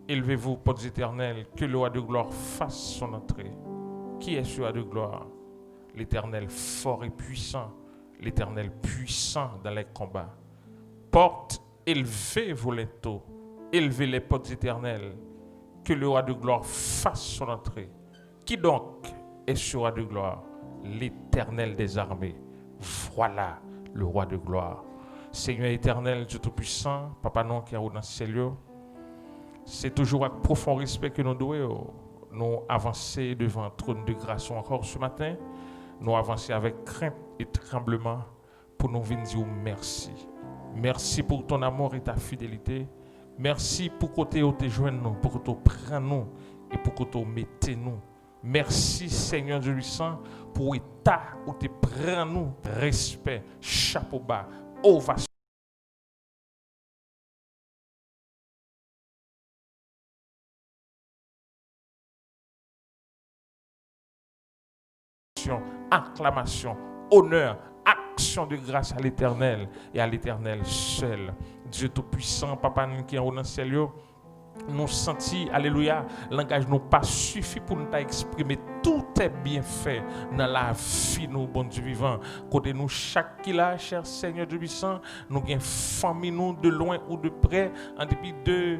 S3: Élevez-vous, portes éternelles, que le roi de gloire fasse son entrée. Qui est ce roi de gloire? L'Éternel fort et puissant, l'Éternel puissant dans les combats. Porte, élevez vos linteaux, élevez les portes éternelles, que le roi de gloire fasse son entrée. Qui donc est ce roi de gloire? L'Éternel des armées. Voilà le roi de gloire. Seigneur éternel, Dieu Tout-Puissant, Papa non qui est dans le ciel, c'est toujours avec profond respect que nous devons nous avancer devant le trône de grâce encore ce matin. Nous avancer avec crainte et tremblement pour nous venir dire merci. Merci pour ton amour et ta fidélité. Merci pour que tu te joignes nous, pour que tu prennes nous et pour que tu mettes nous. Merci Seigneur Dieu Puissant pour l'état où tu prends nous. Respect, chapeau bas, ovation. Acclamation, honneur, action de grâce à l'Éternel et à l'Éternel seul. Dieu Tout-Puissant, Papa qui est dans le ciel, nous sentis, alléluia, langage nous pas suffit pour nous exprimer tout est bien fait dans la vie nous bon Dieu vivant. Côté nous chaque qui là, cher Seigneur Dieu puissant, nous gain famille nous de loin ou de près en dépit de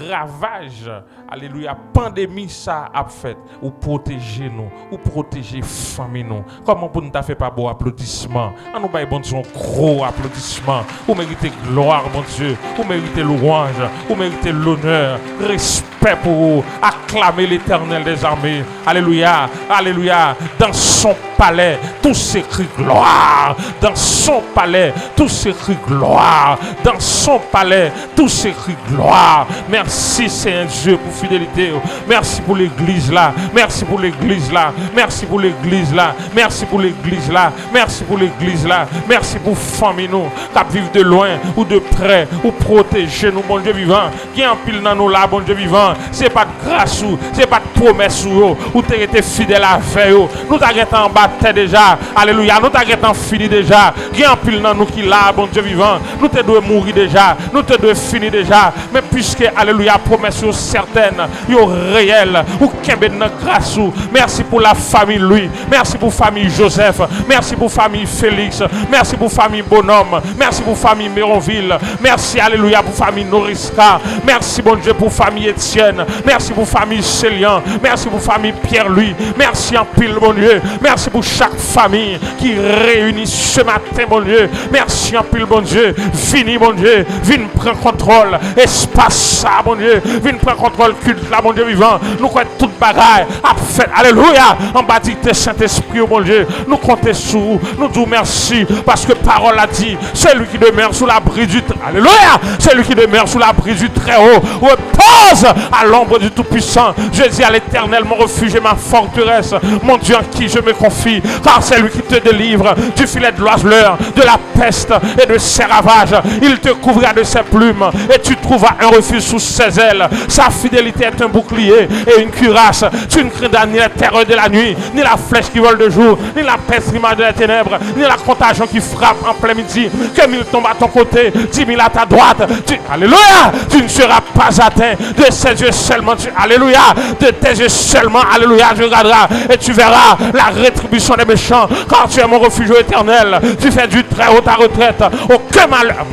S3: ravages, alléluia, pandémie ça a fait ou protéger nous, ou protéger famille nous. Comment pour nous faire pas beau applaudissement? On nous baille bon Dieu un gros applaudissement. Vous méritez gloire mon Dieu, vous méritez louange, vous méritez l'honneur. Respect pour vous, acclamez l'Éternel des armées, alléluia, alléluia, dans son palais, tous s'écrit gloire, dans son palais, tous s'écrit gloire, dans son palais, tous s'écrit gloire. Merci Seigneur Dieu pour fidélité, merci pour l'église là, merci pour l'église là, merci pour l'église là, merci pour l'église là, merci pour l'église là, merci pour famille nous, qui vivent de loin ou de près, ou protéger nous, bon Dieu vivant, qui en pile dans nous là, bon Dieu vivant, c'est pas de grâce ou, c'est pas de promesse ou tu été fidèle à faire, nous t'as en bataille déjà, alléluia, nous t'as fini déjà, qui en pile dans nous qui là, bon Dieu vivant, nous te devons mourir déjà, nous te devons finir déjà, mais puisque, alléluia, promesse certaine, yo réel, ou kembe dans grâce ou, merci pour la famille Louis, merci pour famille Joseph, merci pour famille Félix, merci pour famille Bonhomme, merci pour famille Méronville, merci, alléluia, pour famille Noriska, merci bon Dieu pour famille Étienne, merci pour famille Célian, merci pour famille Pierre-Louis, merci en pile mon Dieu, merci pour chaque famille qui réunit ce matin mon Dieu, merci en pile mon Dieu, fini mon Dieu, viens prendre contrôle, espace ça mon Dieu, viens prendre contrôle culte là mon Dieu vivant, nous croyons toute bagaille à fait, alléluia, en baptité Saint-Esprit mon Dieu, nous comptons sur vous, nous disons merci parce que parole a dit, celui qui demeure sous l'abri du alléluia, celui qui demeure sous l'abri du Très-Haut repose à l'ombre du Tout-Puissant. Je dis à l'Éternel, mon refuge et ma forteresse, mon Dieu en qui je me confie, car c'est lui qui te délivre du filet de l'oiseleur, de la peste et de ses ravages. Il te couvrira de ses plumes et tu trouveras un refuge sous ses ailes. Sa fidélité est un bouclier et une cuirasse. Tu ne craindras ni la terreur de la nuit, ni la flèche qui vole de jour, ni la peste qui marche de la ténèbres, ni la contagion qui frappe en plein midi. Que 1000 tombent à ton côté, 10 000 à ta droite. Alléluia, tu ne seras pas atteint. De ses yeux seulement, alléluia, de tes yeux seulement, alléluia, tu regarderas et tu verras la rétribution des méchants, car tu es mon refuge éternel. Tu fais du Très-Haut ta retraite. Aucun malheur,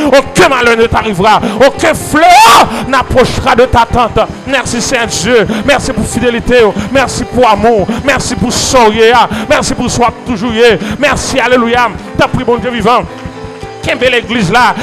S3: aucun malheur ne t'arrivera, aucun fléau n'approchera de ta tente. Merci Saint-Dieu, merci pour fidélité, merci pour amour, merci pour sourire, merci pour soi toujours, merci, alléluia. T'as pris bon Dieu vivant. Qu'est belle l'église là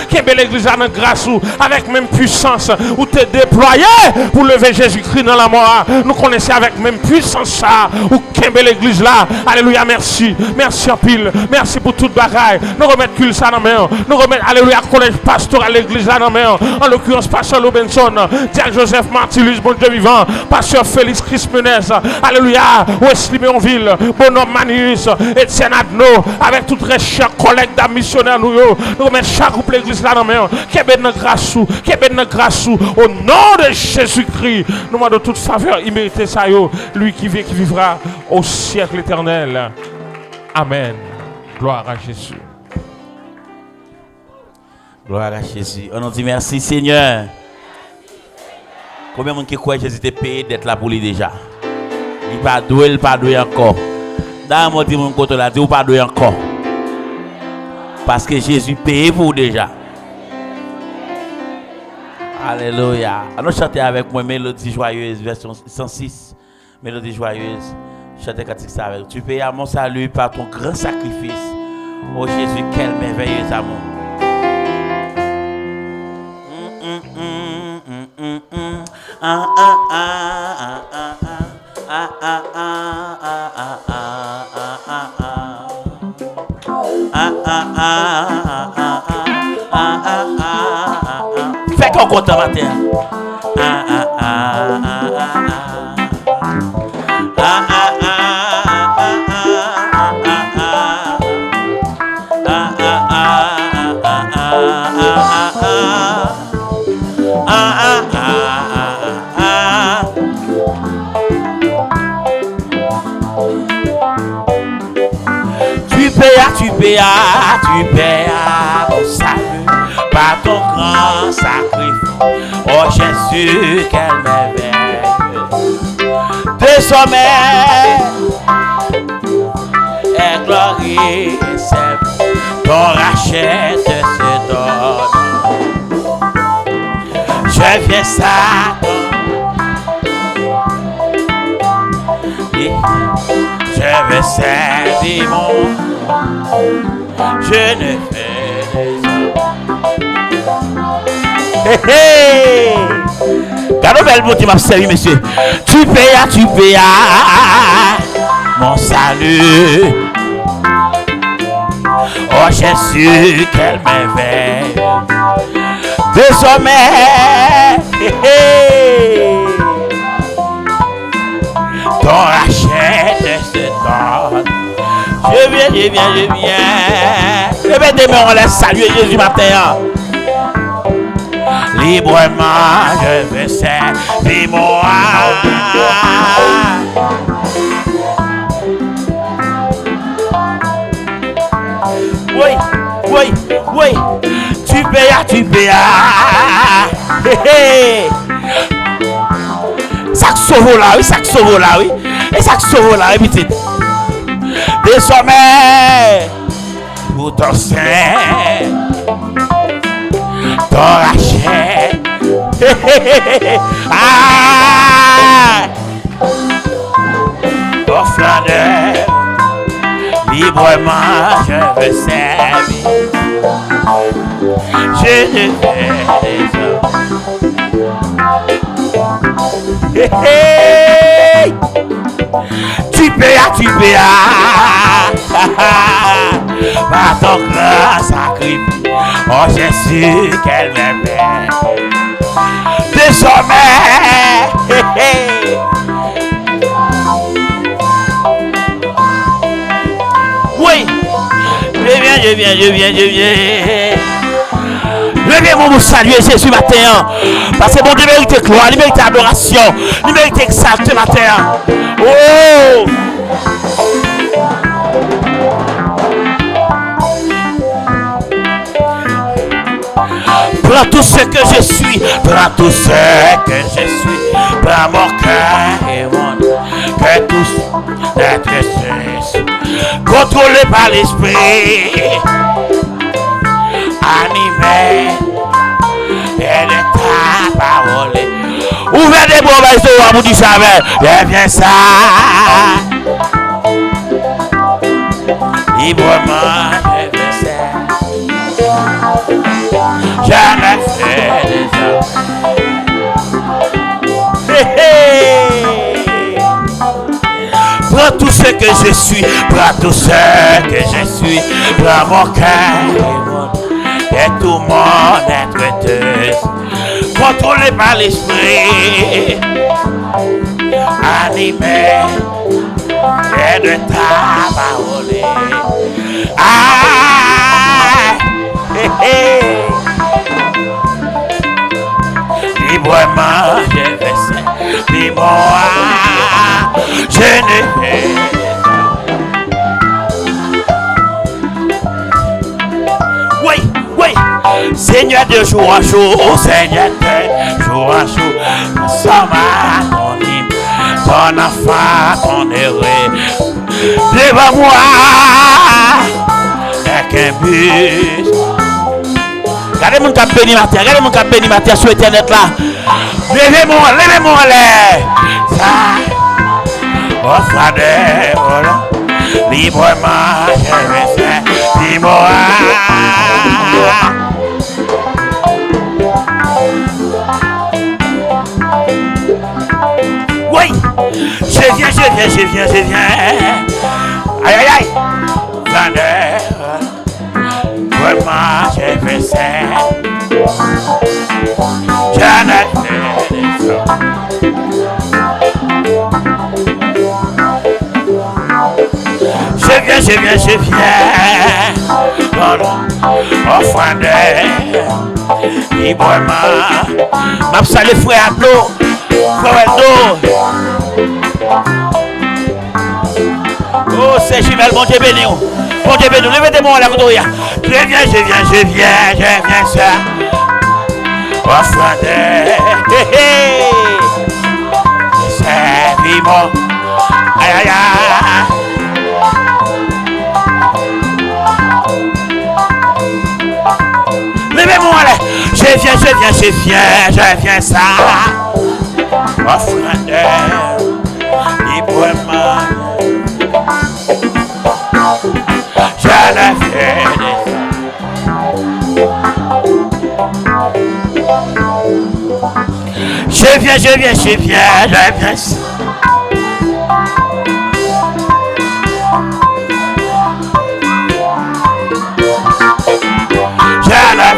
S3: dans grâce ou avec même puissance où tu es déployé pour lever Jésus-Christ dans la mort. Nous connaissons avec même puissance ça ou qu'est belle l'église là. Alléluia, merci. Merci en pile. Merci pour toute bagaille. Nous remettons cul ça dans main. Nous remettons alléluia collège pastoral l'église là dans main. En l'occurrence pasteur Robinson, Diacre Joseph Martillus, bon Dieu vivant, pasteur Félix Crispmenez, alléluia, Wesley Méonville, bonhomme Manius, Etienne Adno, avec tous les chers collègues d'amis missionnaires nous remettons chaque groupe l'église là dans main. Qu'est ben grâce au nom de Jésus-Christ. Nous demandons toute faveur imméritée ça lui qui vit qui vivra au siècle éternel. Amen. Gloire à Jésus.
S2: Gloire à Jésus. On nous dit merci Seigneur. Combien de monde qui croit que Jésus était payé d'être là pour lui déjà? Il pas doué encore. Dans mon dit mon côté là, dit ou pas doué encore. Parce que Jésus payé pour vous déjà. Alléluia. Allons chanter avec moi Mélodie joyeuse version 106. Mélodie joyeuse. Chantez cantique ça avec. Tu payes à mon salut par ton grand sacrifice. Oh Jésus, quel merveilleux amour. Fais qu'on compte matin. Tu payas mon salut par ton grand sacrifice. Oh Jésus, quelle merveille. Désormais, est glorieux et simple. Ton rachet se donne. Je viens ça. Je veux servir mon. Je ne fais des hey. Gardez belle beauté m'a servi monsieur. Tu payas mon salut. Oh Jésus, quelle merveille. Désormais ton rachet se donne. Je viens. Répétez-moi, on laisse saluer Jésus matin. Librement, je veux servir moi. Oui. Tu payas. Ça sauve là, oui. Et ça sauve là, petit. Désormais, pour ton sein, ton rachet, offrande, librement je veux servir. Je ne fais des hommes. Tu payas par ton grand sacrifice. Oh Jésus, quelle merveille. Désormais, oui, je viens. Je viens pour vous saluer Jésus matin. Parce que mon Dieu mérite gloire, il mérite adoration, il mérite exalter matin. Oh! Prends tout ce que je suis, prends mon cœur et mon âme, que tous être cesse, contrôlé par l'esprit, animé, et de ta parole. Ouvrez des beaux yeux à vous dire ça, mais bien ça. Librement, je veux ça. que je suis, prends tout ce que je suis, prends mon cœur et tout mon être te contrôlé par l'esprit, animé et de ta parole. Librement, je vais ça, librement, je ne vais. Oui, oui, Seigneur de jour en jour, Seigneur de jour en jour, sans ma ton hymne, ton enfant, ton heureux, devant moi, avec un but. Regardez mon cap béni matin, regardez mon cap béni matin sur Internet là. Levez-moi, levez-moi l'air. Ça, oh frère, librement, je vais faire, librement. Oui, je viens. Aïe, aïe, aïe. Vraiment, j'ai fait ça. Je n'ai fait ça. Je viens. Offrande. Librement. M'a salé frère Abdo. Frère Abdo. Oh, c'est Jumel, bon Dieu béni. Bon Dieu béni, levez-moi la couteau. Je viens, ça. Offrande. C'est vivant. Aïe, aïe, aïe. Levez-moi là. Je viens, ça. Offrande. Librement. Je l'ai fait. Je viens. Je l'ai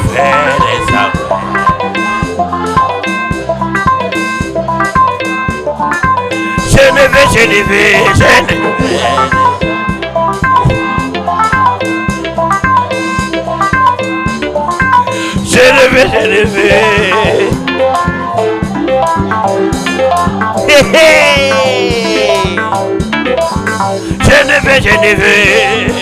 S2: fait des affaires. Je ne vais. Je le vais. Je ne vais.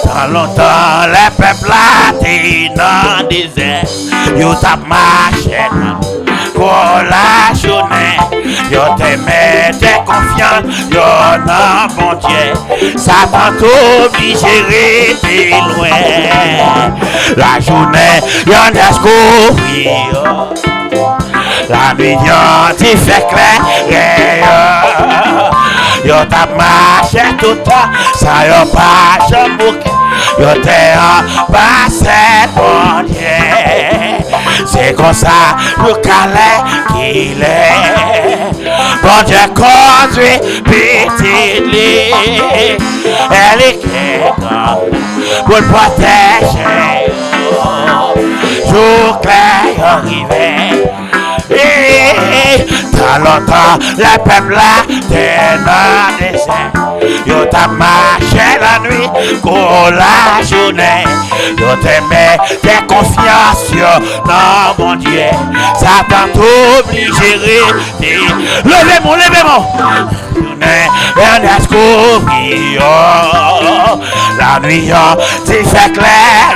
S2: Dans longtemps, les peuples étaient dans le désert. Ils tapent marché pour la journée. Ils t'aimaient, t'es confiant, y'en a bon Dieu. Satan t'oblige à rester loin. La journée, y'en a scouvert. La nuit, y'en t'y fait clair. Y'en t'a marché tout le temps, ça y'en pas jambouqué. Y'en t'es en passé bon Dieu. C'est comme ça, le calais qu'il est. Bon Dieu conduit, petit lit. Elle est grande pour le protéger. Jour clair arrivé. Dans longtemps, le peuple là, t'es dans le désert. Yo t'a marché la nuit, pour la journée. Yo t'aimais, t'es confiance dans mon Dieu. Satan t'oblige à rester. Levez-moi. Un escouille, la nuit, t'y fait clair.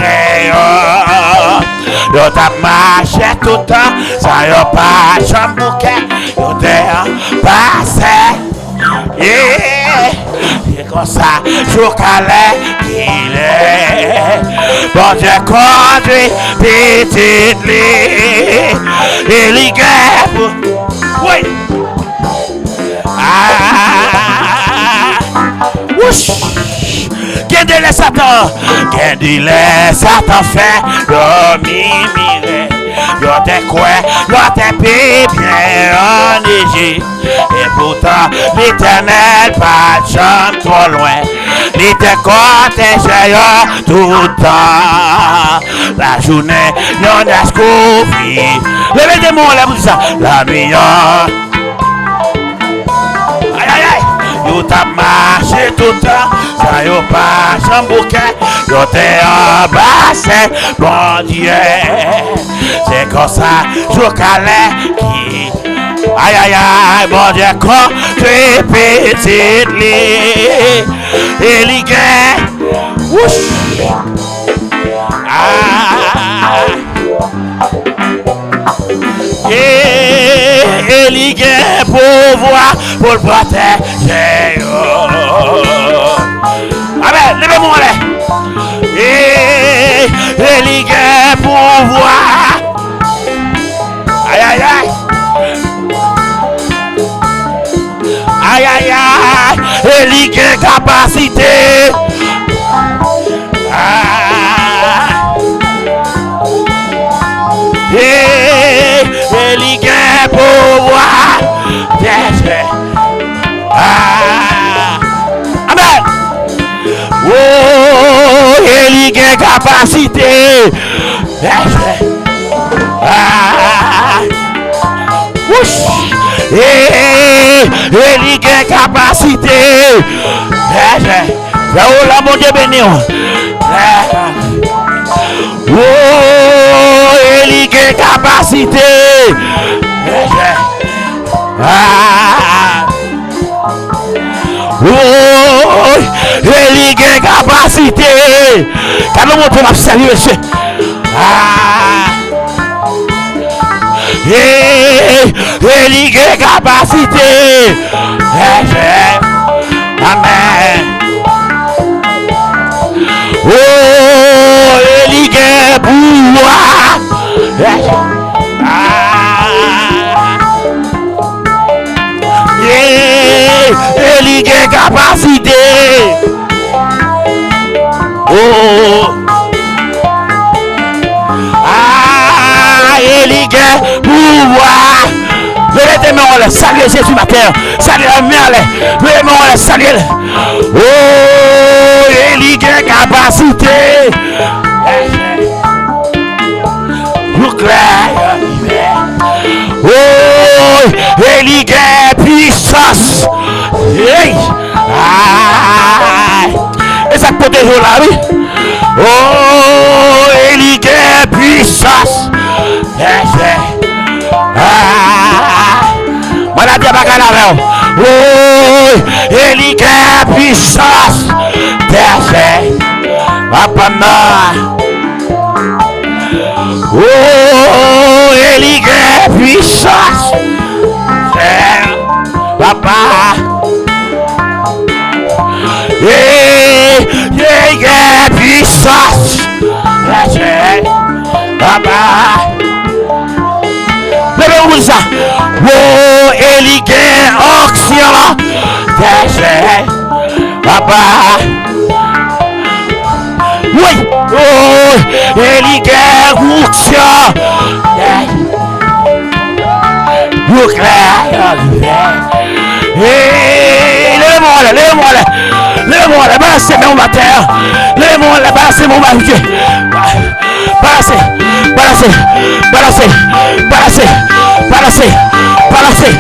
S2: Yo t'a marché tout le temps, ça y'a pas chambouquet. Yo t'es passé. C'est comme ça, jour calais qu'il est. Bon Dieu conduit, petite lit. Et les gars, oui. Ouch. Gardez les Satan fait le mimire. yo t'es quoi, yo t'es bien enneigé. Et pourtant, l'Éternel pas jamais trop loin. Il te protège tout le temps. La journée, y'en a scoffé. Levez des mots, là, vous ça. La meilleure. Aïe, aïe, aïe. Yo t'a marché tout le temps. Ça yo pas chambouquet. Yo t'es en bassin. Bon Dieu. C'est comme ça, je calais qui. Aïe aïe aïe, bon Dieu, quand tu es petite, et les gars, wouch, et les gars, pour voir, pour le protéger, amen, levez-moi là, et les gars, pour voir, aïe aïe aïe. Aïe aïe aïe, il y a capacité. Il y a pouvoir. Amen. Oh, il y a capacité. Et il y a capacité. Là où la mon Dieu béni. Oh, il y a capacité. Oh, il y a capacité. Quand on monte la salut, monsieur. Et il y a capacité. Amen. Oh, il y a pouvoir. Il y a capacité. Oh. Il y a pouvoir. Levez tes mains, saluez Jésus matin. Saluez la main, levez les mains, saluez. Oh, il y a capacité. Pour clair. Oh, il y a puissance. Et ça peut te jouer là, oui. Oh, il y a puissance. Maladie à Bacanavelle. Oh, il y a puissance. Papa, oh, il y a puissance. Papa. Il y a puissance. Papa. Levez-vous ça. Oh, il y a action. Papa. Oui. Oh, il y a action. Vous clair. Levez-moi là, levez-moi là. Levez-moi là, balancez mon matin. Levez-moi là, balancez mon mari. Balancez, balancez, balancez, balancez, balancez, balancez,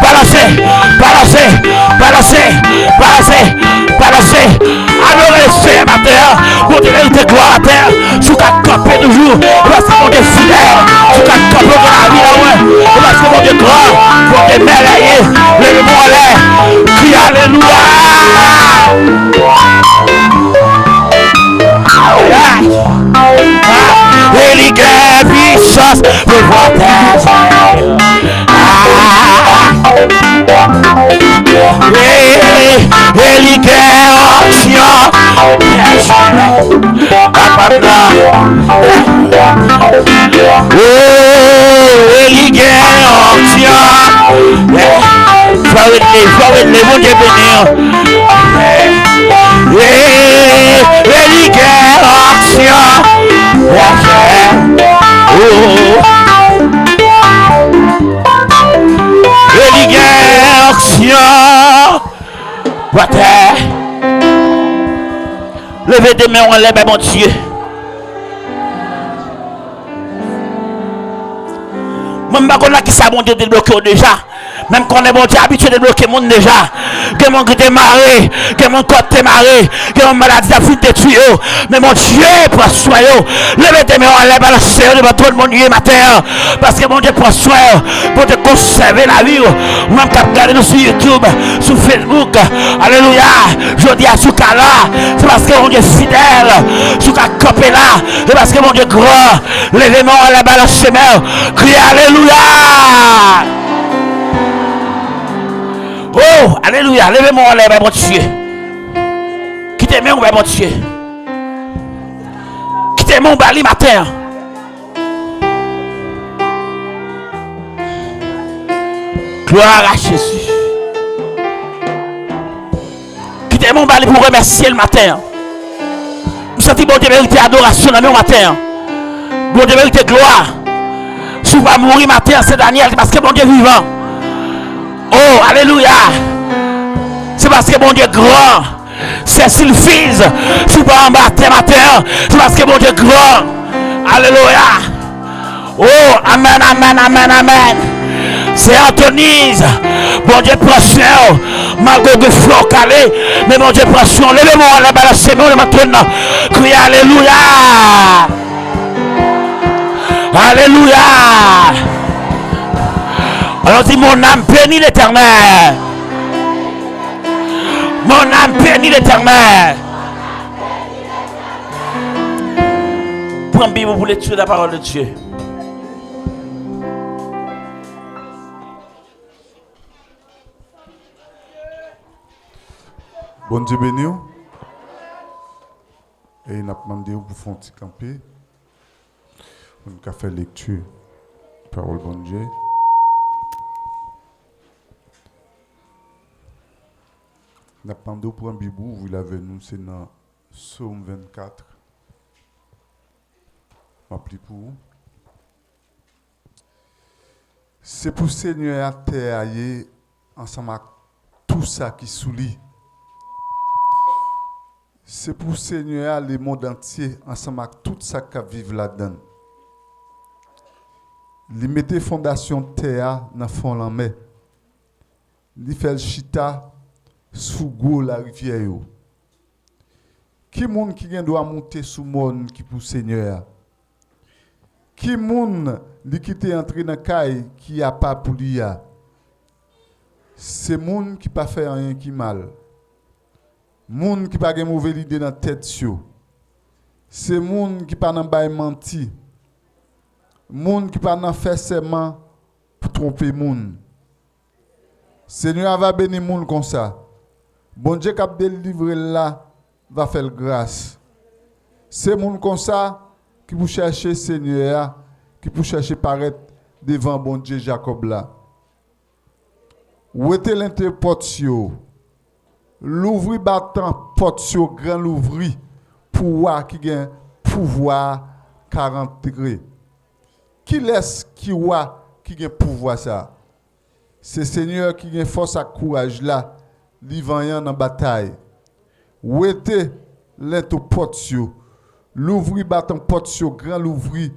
S2: balancez, balancez, balancez, balancez, balancez. Adorez le Seigneur matin. Continuez de gloire à terre. Sous qu'à camper toujours. Parce que mon Dieu fidèle. Sous qu'à camper dans la vie là, ouais. Parce que mon Dieu grand. Pour te merveiller. Levez-moi là. Crie alléluia. Il y a puissance pour protéger. Il y a action. Papa, oh, il y a action. Soyez les mon Dieu béni. Il y a action. Levez des mains en l'air, mon Dieu. Même pas qu'on a qui ça, mon Dieu, débloqué déjà. Même qu'on est bon Dieu habitué de bloquer le monde déjà. Que mon qui démarré, que mon corps démarré, que mon maladie a fini de tuer. Mais mon Dieu, prends soin. Levez tes mains en l'air, balancez devant tout le monde hier matin. Parce que mon Dieu prend soin pour te conserver la vie. Même quand regarder nous sur YouTube, sur Facebook. Alléluia. Je dis à Soukala, c'est parce que mon Dieu est fidèle. Soukala là, c'est parce que mon Dieu est grand. Levez moi en l'air, balancez mains. Criez Alléluia. Oh, alléluia, levez-moi en l'air, mon Dieu. Quittez-moi, mon Dieu. Quittez-moi, mon bali matin. Gloire à Jésus. Quittez-moi, mon bali pour remercier le matin. Vous sentez bon Dieu mériter adoration dans le matin. Bon Dieu mériter gloire. Si vous va mourir matin, c'est Daniel, parce que bon Dieu est vivant. Oh, alléluia. C'est parce que mon Dieu est grand. C'est Sylphise. Si vous en matin, c'est parce que mon Dieu est grand. Alléluia. Oh, amen, amen, amen, amen. C'est Antonise. Mon Dieu prend soin. Malgré que flot calé. Mais mon Dieu prend soin. Levez-moi la balance maintenant. Criez alléluia. Alléluia. Alors dit mon âme bénit l'Éternel. Mon âme bénit l'Éternel. Prends Bible pour l'étude la parole de Dieu.
S4: Bon Dieu béni. Et il a demandé pour faire un petit camper. On a fait lecture. Parole bon Dieu. On a demandé pour un bibou, vous l'avez nous, c'est dans Psaume 24. Je prie pour vous. C'est pour Seigneur à terre ensemble avec tout ça qui soulit. C'est pour Seigneur le monde entier ensemble avec tout ça qui vivent là-dedans. Il mettait fondation terre dans fond la mer. Il fait le chita sous go la rivière yo. Qui monde qui doit monter sous monde qui pour Seigneur? Qui monde qui est entré dans caille qui a pas pour lui? C'est monde qui pas fait rien qui mal. Monde qui pas de mauvaise idée dans tête yo. C'est monde qui pas nan bay menti. Monde qui pas nan fait serment pour tromper monde. Seigneur va bénir monde comme ça. Bon Dieu qui a délivré là va faire grâce. C'est monde comme ça qui pour chercher Seigneur, qui pour chercher paraître devant bon Dieu Jacob là. Où était l'interportio? L'ouvri battant portio grand l'ouvri pour voir qui gagne pouvoir 40 degrés. Qui laisse qui voit qui gagne pouvoir ça? C'est Seigneur qui gagne force et courage là, livrant dans bataille. Où était l'interportio? L'ouvri battant portio grand l'ouvri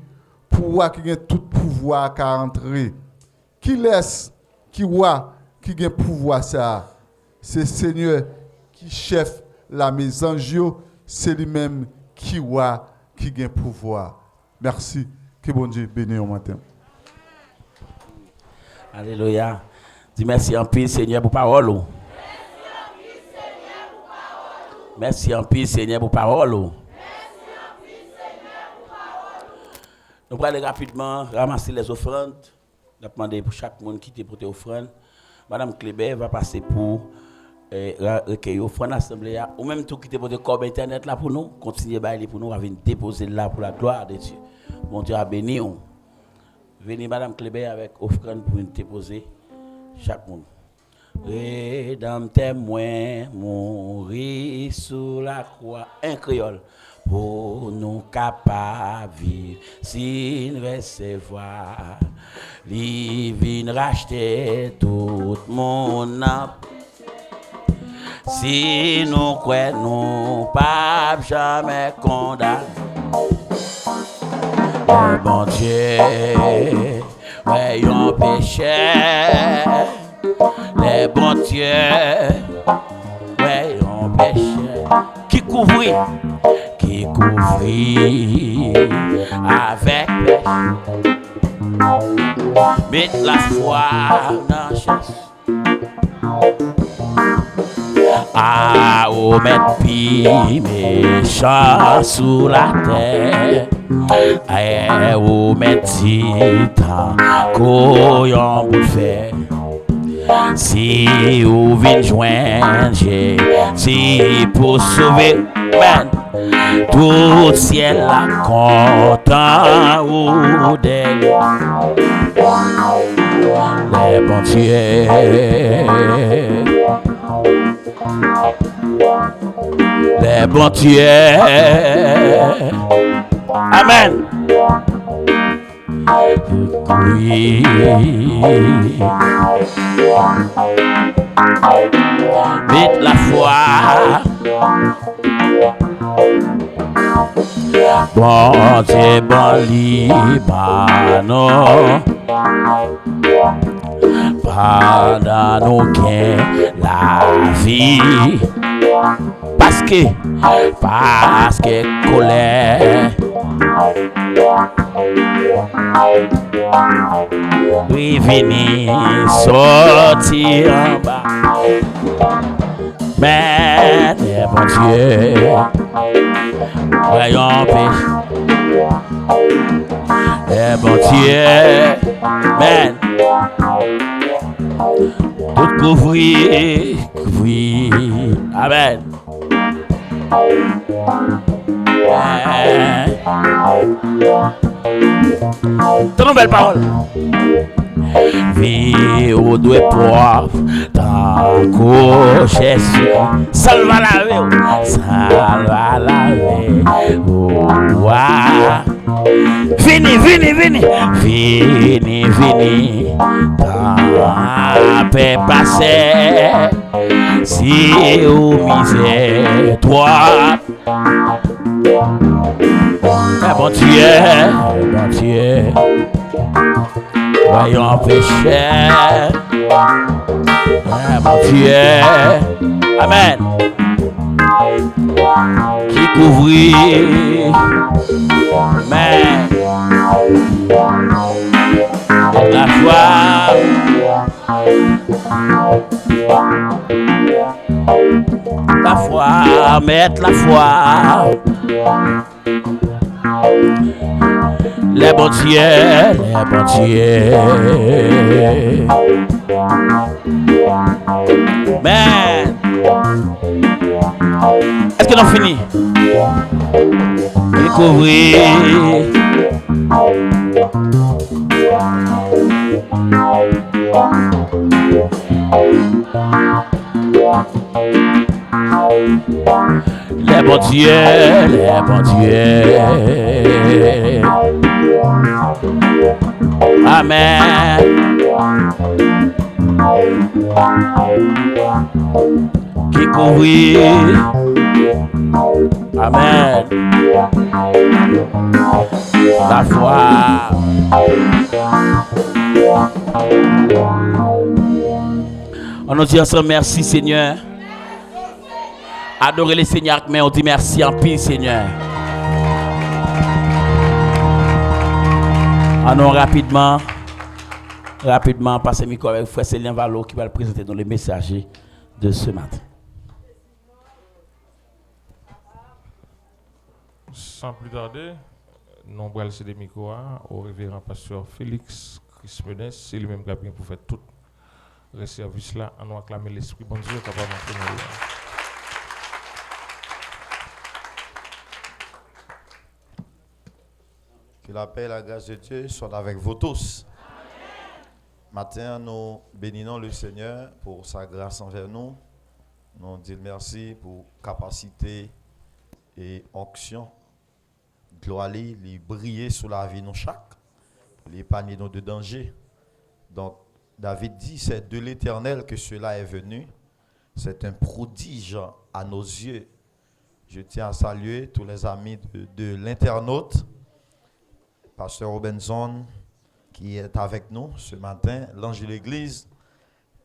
S4: pour voir qui gagne tout pouvoir 40 degrés. Qui laisse qui voit qui gagne pouvoir ça? C'est Seigneur qui chef la maison, c'est lui-même qui voit, qui gagne pouvoir. Merci. Que bon Dieu bénisse au matin.
S2: Alléluia. Dis merci en pile, Seigneur, pour parole. Merci en pile, Seigneur, pour parole. Nous allons aller rapidement ramasser les offrandes. Nous allons demander pour chaque monde qui te porte offrande. Madame Kléber va passer pour recueillir offrande l'assemblée. Ou même tout qui te porte corps internet là pour nous. Continuez à aller pour nous, à venir déposer là pour la gloire de Dieu. Mon Dieu a béni. Venez Madame Kléber avec offrande pour nous déposer chaque monde. Rédempteur témoin mourir sous la croix. Un créole. pour nous capables vivre sin recevoir. Li vin racheter tout le monde. Si nous croyons pas jamais condamné. Le bon Dieu, voyons péché. Le bon Dieu, voyons péché. Qui couvrit avec péché. Mettre la foi dans la chasse. Ah, ou mettre pi méchant sous la terre. Ah, ou mettre titan couillon pour faire. Si ou vin joindre, si pour sauver, man, tout ciel la content ou d'elle. Les bons dieux. Les bons dieux. Amen. Oui. Vite la foi. Bon Dieu, bon Libanon. Pendant nous gain la vie. Parce que colère. Oui, venez sortir en bas. Mais, mon Dieu, voyons péché. Mon Dieu, mais, tout couvrir. Amen. Ton belle parole. Vie au doigt poivre, tant qu'au chercher, salva la vie, Vini, tant paix passée, si au misère, toi. Bon Dieu, voyons péché. Mon Dieu, amen. Qui couvrit, mais la foi. La foi, mettre la foi. Les bons dieux. Mais est-ce que l'on finit? Découvrir. Les bons dieux. Amen. Qui couvrit. Amen. La foi. On nous dit ensemble merci Seigneur. Adorez le Seigneur, mais on dit merci en pile Seigneur. Allons rapidement, passer le micro avec Frère Célien Valo qui va le présenter dans les messagers de ce matin.
S3: Sans plus tarder, nous allons céder le micro au révérend pasteur Félix Chris Menes. C'est lui-même qui a bien pour faire tout le service là. On va acclamer l'Esprit bon Dieu capable d'entrer.
S5: Que la paix et la grâce de Dieu soient avec vous tous. Matin, nous bénissons le Seigneur pour sa grâce envers nous. Nous disons merci pour capacité et onction gloire li briller sur la vie nous chaque, les épargner nous de danger. Donc David dit, c'est de l'Éternel que cela est venu. C'est un prodige à nos yeux. Je tiens à saluer tous les amis de l'internaute, Pasteur Robinson, qui est avec nous ce matin, l'ange de l'église,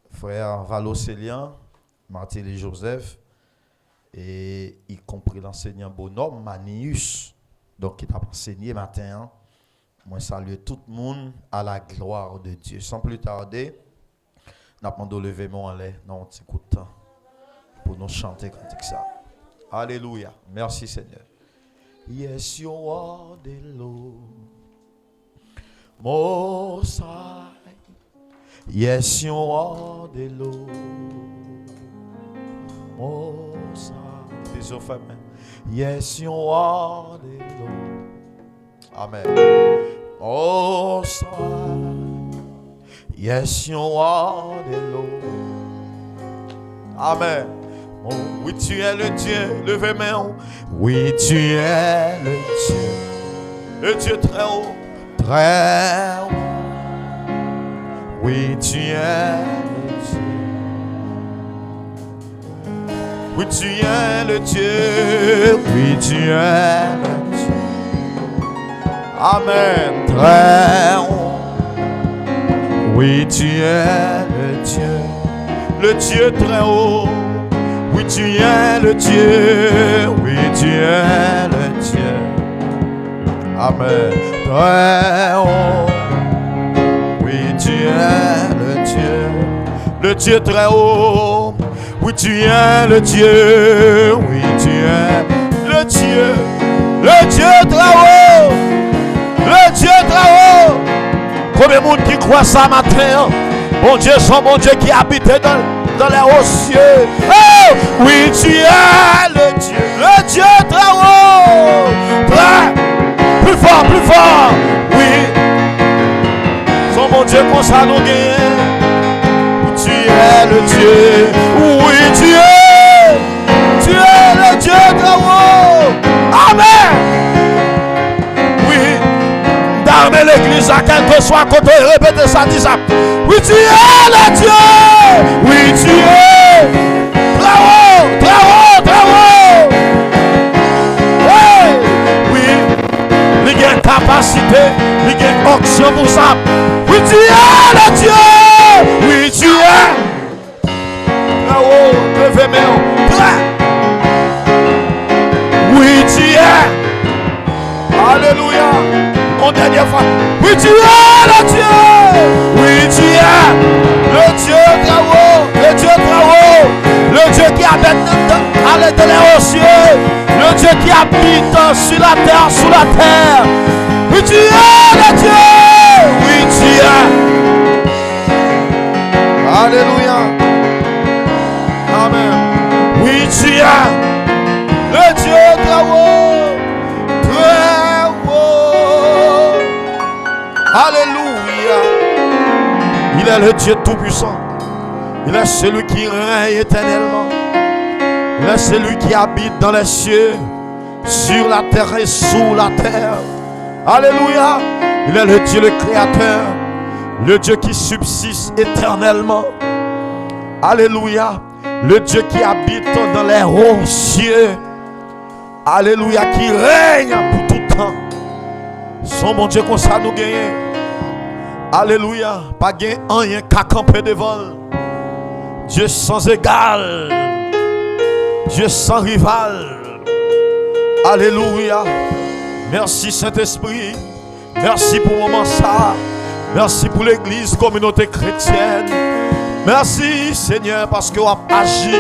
S5: frère Valocélian, Martin et Joseph, et y compris l'enseignant bonhomme Manius, donc qui t'a enseigné matin. Moi, saluer tout le monde à la gloire de Dieu. Sans plus tarder, nous avons levé mon en l'air dans un petit coup de temps pour nous chanter comme ça. Alléluia. Merci Seigneur. Yes, you are the Lord, Most High. Yes, you are the Lord, Most High. Des femmes. Yes, you are the Lord. Amen. Most High. Yes, you are the Lord. Amen. Oh, oui, tu es le Dieu, levez main. Oui, tu es le Dieu très haut, très haut. Oui, tu es le Dieu. Oui, tu es le Dieu. Oui, tu es le Dieu. Amen. Très haut. Oui, tu es le Dieu très haut. Oui, tu es le Dieu. Oui, tu es le Dieu. Amen. Très haut. Oui, tu es le Dieu très haut. Oui, tu es le Dieu. Oui, tu es le Dieu très haut. Le Dieu très haut. Combien de monde qui croit ça matin? Bon Dieu, son bon Dieu qui habite dans les hauts cieux. Oh, oui, tu es le Dieu très haut. Très, plus fort, plus fort. Oui, son bon Dieu qu'on ça nous gagne. Tu es le Dieu. Oui, tu es le Dieu très haut. Amen. D'armer l'église à quel que soit côté, répétez ça, dis ça. Oui, tu es le Dieu. Oui, tu es très haut, très haut, très haut. Oui, oui. Il y a une capacité, il y a une onction pour ça. Oui, tu es le Dieu. Oui, tu es très haut, levez mes mains. Très. Oui, tu es. Alléluia. Une dernière fois. Oui, tu es le Dieu. Oui, tu es le Dieu très haut. Le Dieu très haut. Le Dieu qui habite dans les hauts cieux. Le Dieu qui habite sur la terre, sous la terre. Oui, tu es le Dieu. Oui, tu es. Alléluia. Amen. Oui, tu es le Dieu très haut. Très haut. Alléluia. Il est le Dieu tout-puissant. Il est celui qui règne éternellement. Il est celui qui habite dans les cieux, sur la terre et sous la terre. Alléluia. Il est le Dieu le créateur, le Dieu qui subsiste éternellement. Alléluia. Le Dieu qui habite dans les hauts cieux. Alléluia. Qui règne pour tout temps. Son bon Dieu qu'on ça nous gagne. Alléluia. Pas gain rien qu'à camper devant. Dieu sans égal. Dieu sans rival. Alléluia. Merci Saint-Esprit. Merci pour le moment ça. Merci pour l'église, communauté chrétienne. Merci Seigneur parce que vous avez agi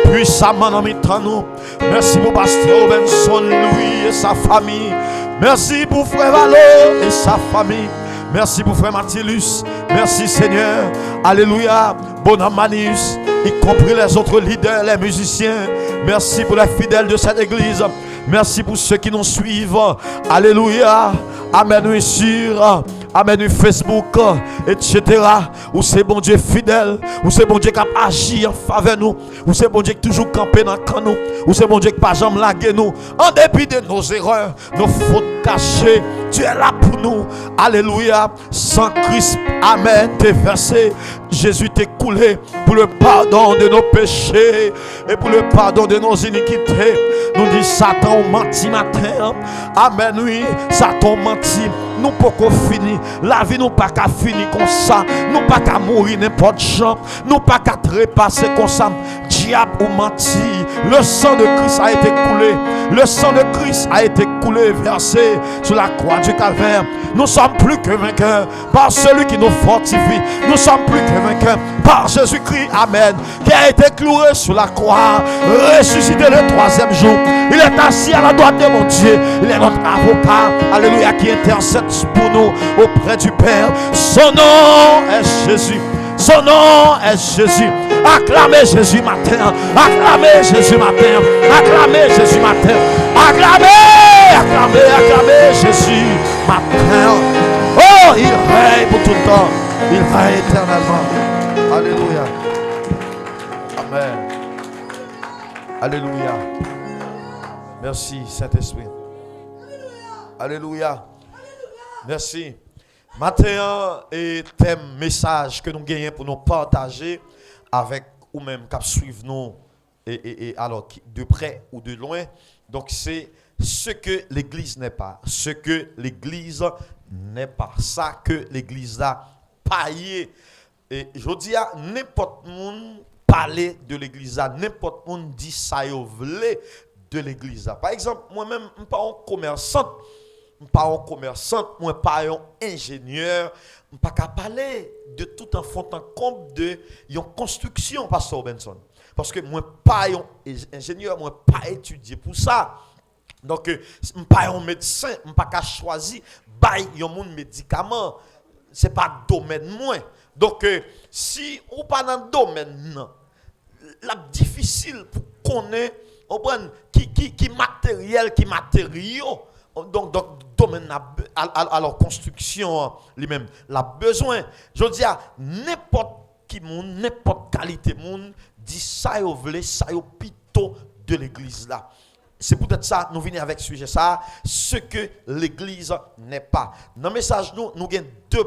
S5: puissamment dans nous. Merci pour Pasteur Robinson, Louis et sa famille. Merci pour Frère Valo et sa famille. Merci pour Frère Martillus. Merci Seigneur. Alléluia. Bonhomme Manius, y compris les autres leaders, les musiciens. Merci pour les fidèles de cette église. Merci pour ceux qui nous suivent. Alléluia. Amen. Oui, sur Amen, Facebook, etc. Ou c'est bon Dieu fidèle, ou c'est bon Dieu qui a agi en faveur de nous, ou c'est bon Dieu qui toujours campé dans le camp nous, ou c'est bon Dieu qui pas jamais lagué nous, en dépit de nos erreurs, nos fautes cachées, tu es là pour nous. Alléluia. Sans Christ, amen, t'es versé. Jésus t'est coulé pour le pardon de nos péchés et pour le pardon de nos iniquités. Nous dit Satan menti matin. Amen, oui, Satan menti. Nous pas qu'on finit. La vie nous pas qu'à finir comme ça. Nous pas qu'à mourir n'importe champ. Nous pas qu'à trépasser comme ça. Diable ou menti. Le sang de Christ a été coulé. Le sang de Christ a été coulé, versé sur la croix du calvaire. Nous sommes plus que vainqueurs par celui qui nous fortifie. Nous sommes plus que vainqueurs par Jésus-Christ, amen, qui a été cloué sur la croix, ressuscité le 3e jour. Il est assis à la droite de mon Dieu. Il est notre avocat, alléluia, qui intercède pour nous auprès du Père. Son nom est Jésus. Son nom est Jésus. Acclamez Jésus matin. Acclamez Jésus matin. Acclamez Jésus matin. Acclamez, acclamez, acclamez Jésus matin. Oh, il règne pour tout le temps. Il règne éternellement. Alléluia. Amen. Alléluia. Merci Saint-Esprit. Alléluia. Merci. Matin et thème message que nous gagnons pour nous partager avec ou même qui suivent nous et alors de près ou de loin. Donc c'est ce que l'église n'est pas, ce que l'église n'est pas, ça que l'église a paillé. Et je dis à n'importe monde parler de l'église, n'importe monde dit ça y veut de l'église. Par exemple, moi-même je ne suis pas un commerçant. Je ne suis pas un commerçant, je ne suis pas un ingénieur, je ne suis pas parler de tout un fond en compte de une construction, Pasteur Benson. Parce que je ne suis pas un ingénieur, je ne suis pas étudié pour ça. Donc, je ne suis pas un médecin, je ne suis pas choisi un médicament. Ce n'est pas le domaine moi. Donc, si on n'est pas dans le domaine, c'est difficile pour connaître qui matériel, qui matériaux. Donc domaine alors construction lui-même la besoin. Je dis à n'importe qui monde, n'importe qualité monde dit ça yo vle, ça yo pito de l'église là. C'est peut-être ça nous venons avec sujet ça, ce que l'église n'est pas. Dans le message nous avons deux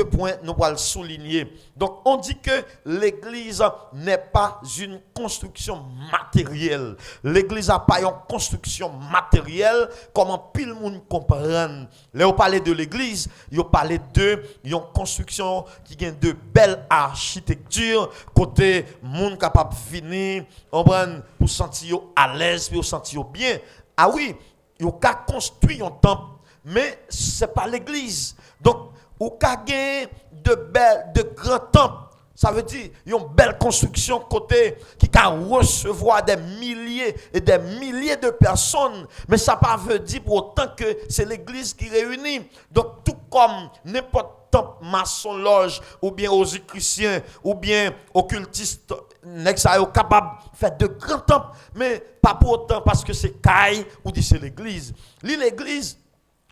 S5: points nous allons souligner. Donc on dit que l'église n'est pas une construction matérielle. L'église n'a pas une construction matérielle comment pile monde comprendre. Là on parle de l'église, on parle de une construction qui a de belles architecture côté monde capable venir pour sentir à l'aise, pour sentir bien. Ah oui, on a construit un temple, mais c'est pas l'église. Donc ou ka gen de grands temples, ça veut dire une belle construction côté qui ka recevoir des milliers et des milliers de personnes, mais ça pas veut dire pour autant que c'est l'église qui réunit. Donc tout comme n'importe temple maçon loge ou bien aux chrétiens ou bien occultistes n'est capable de faire de grands temples, mais pas pour autant parce que c'est caille ou dit c'est l'église.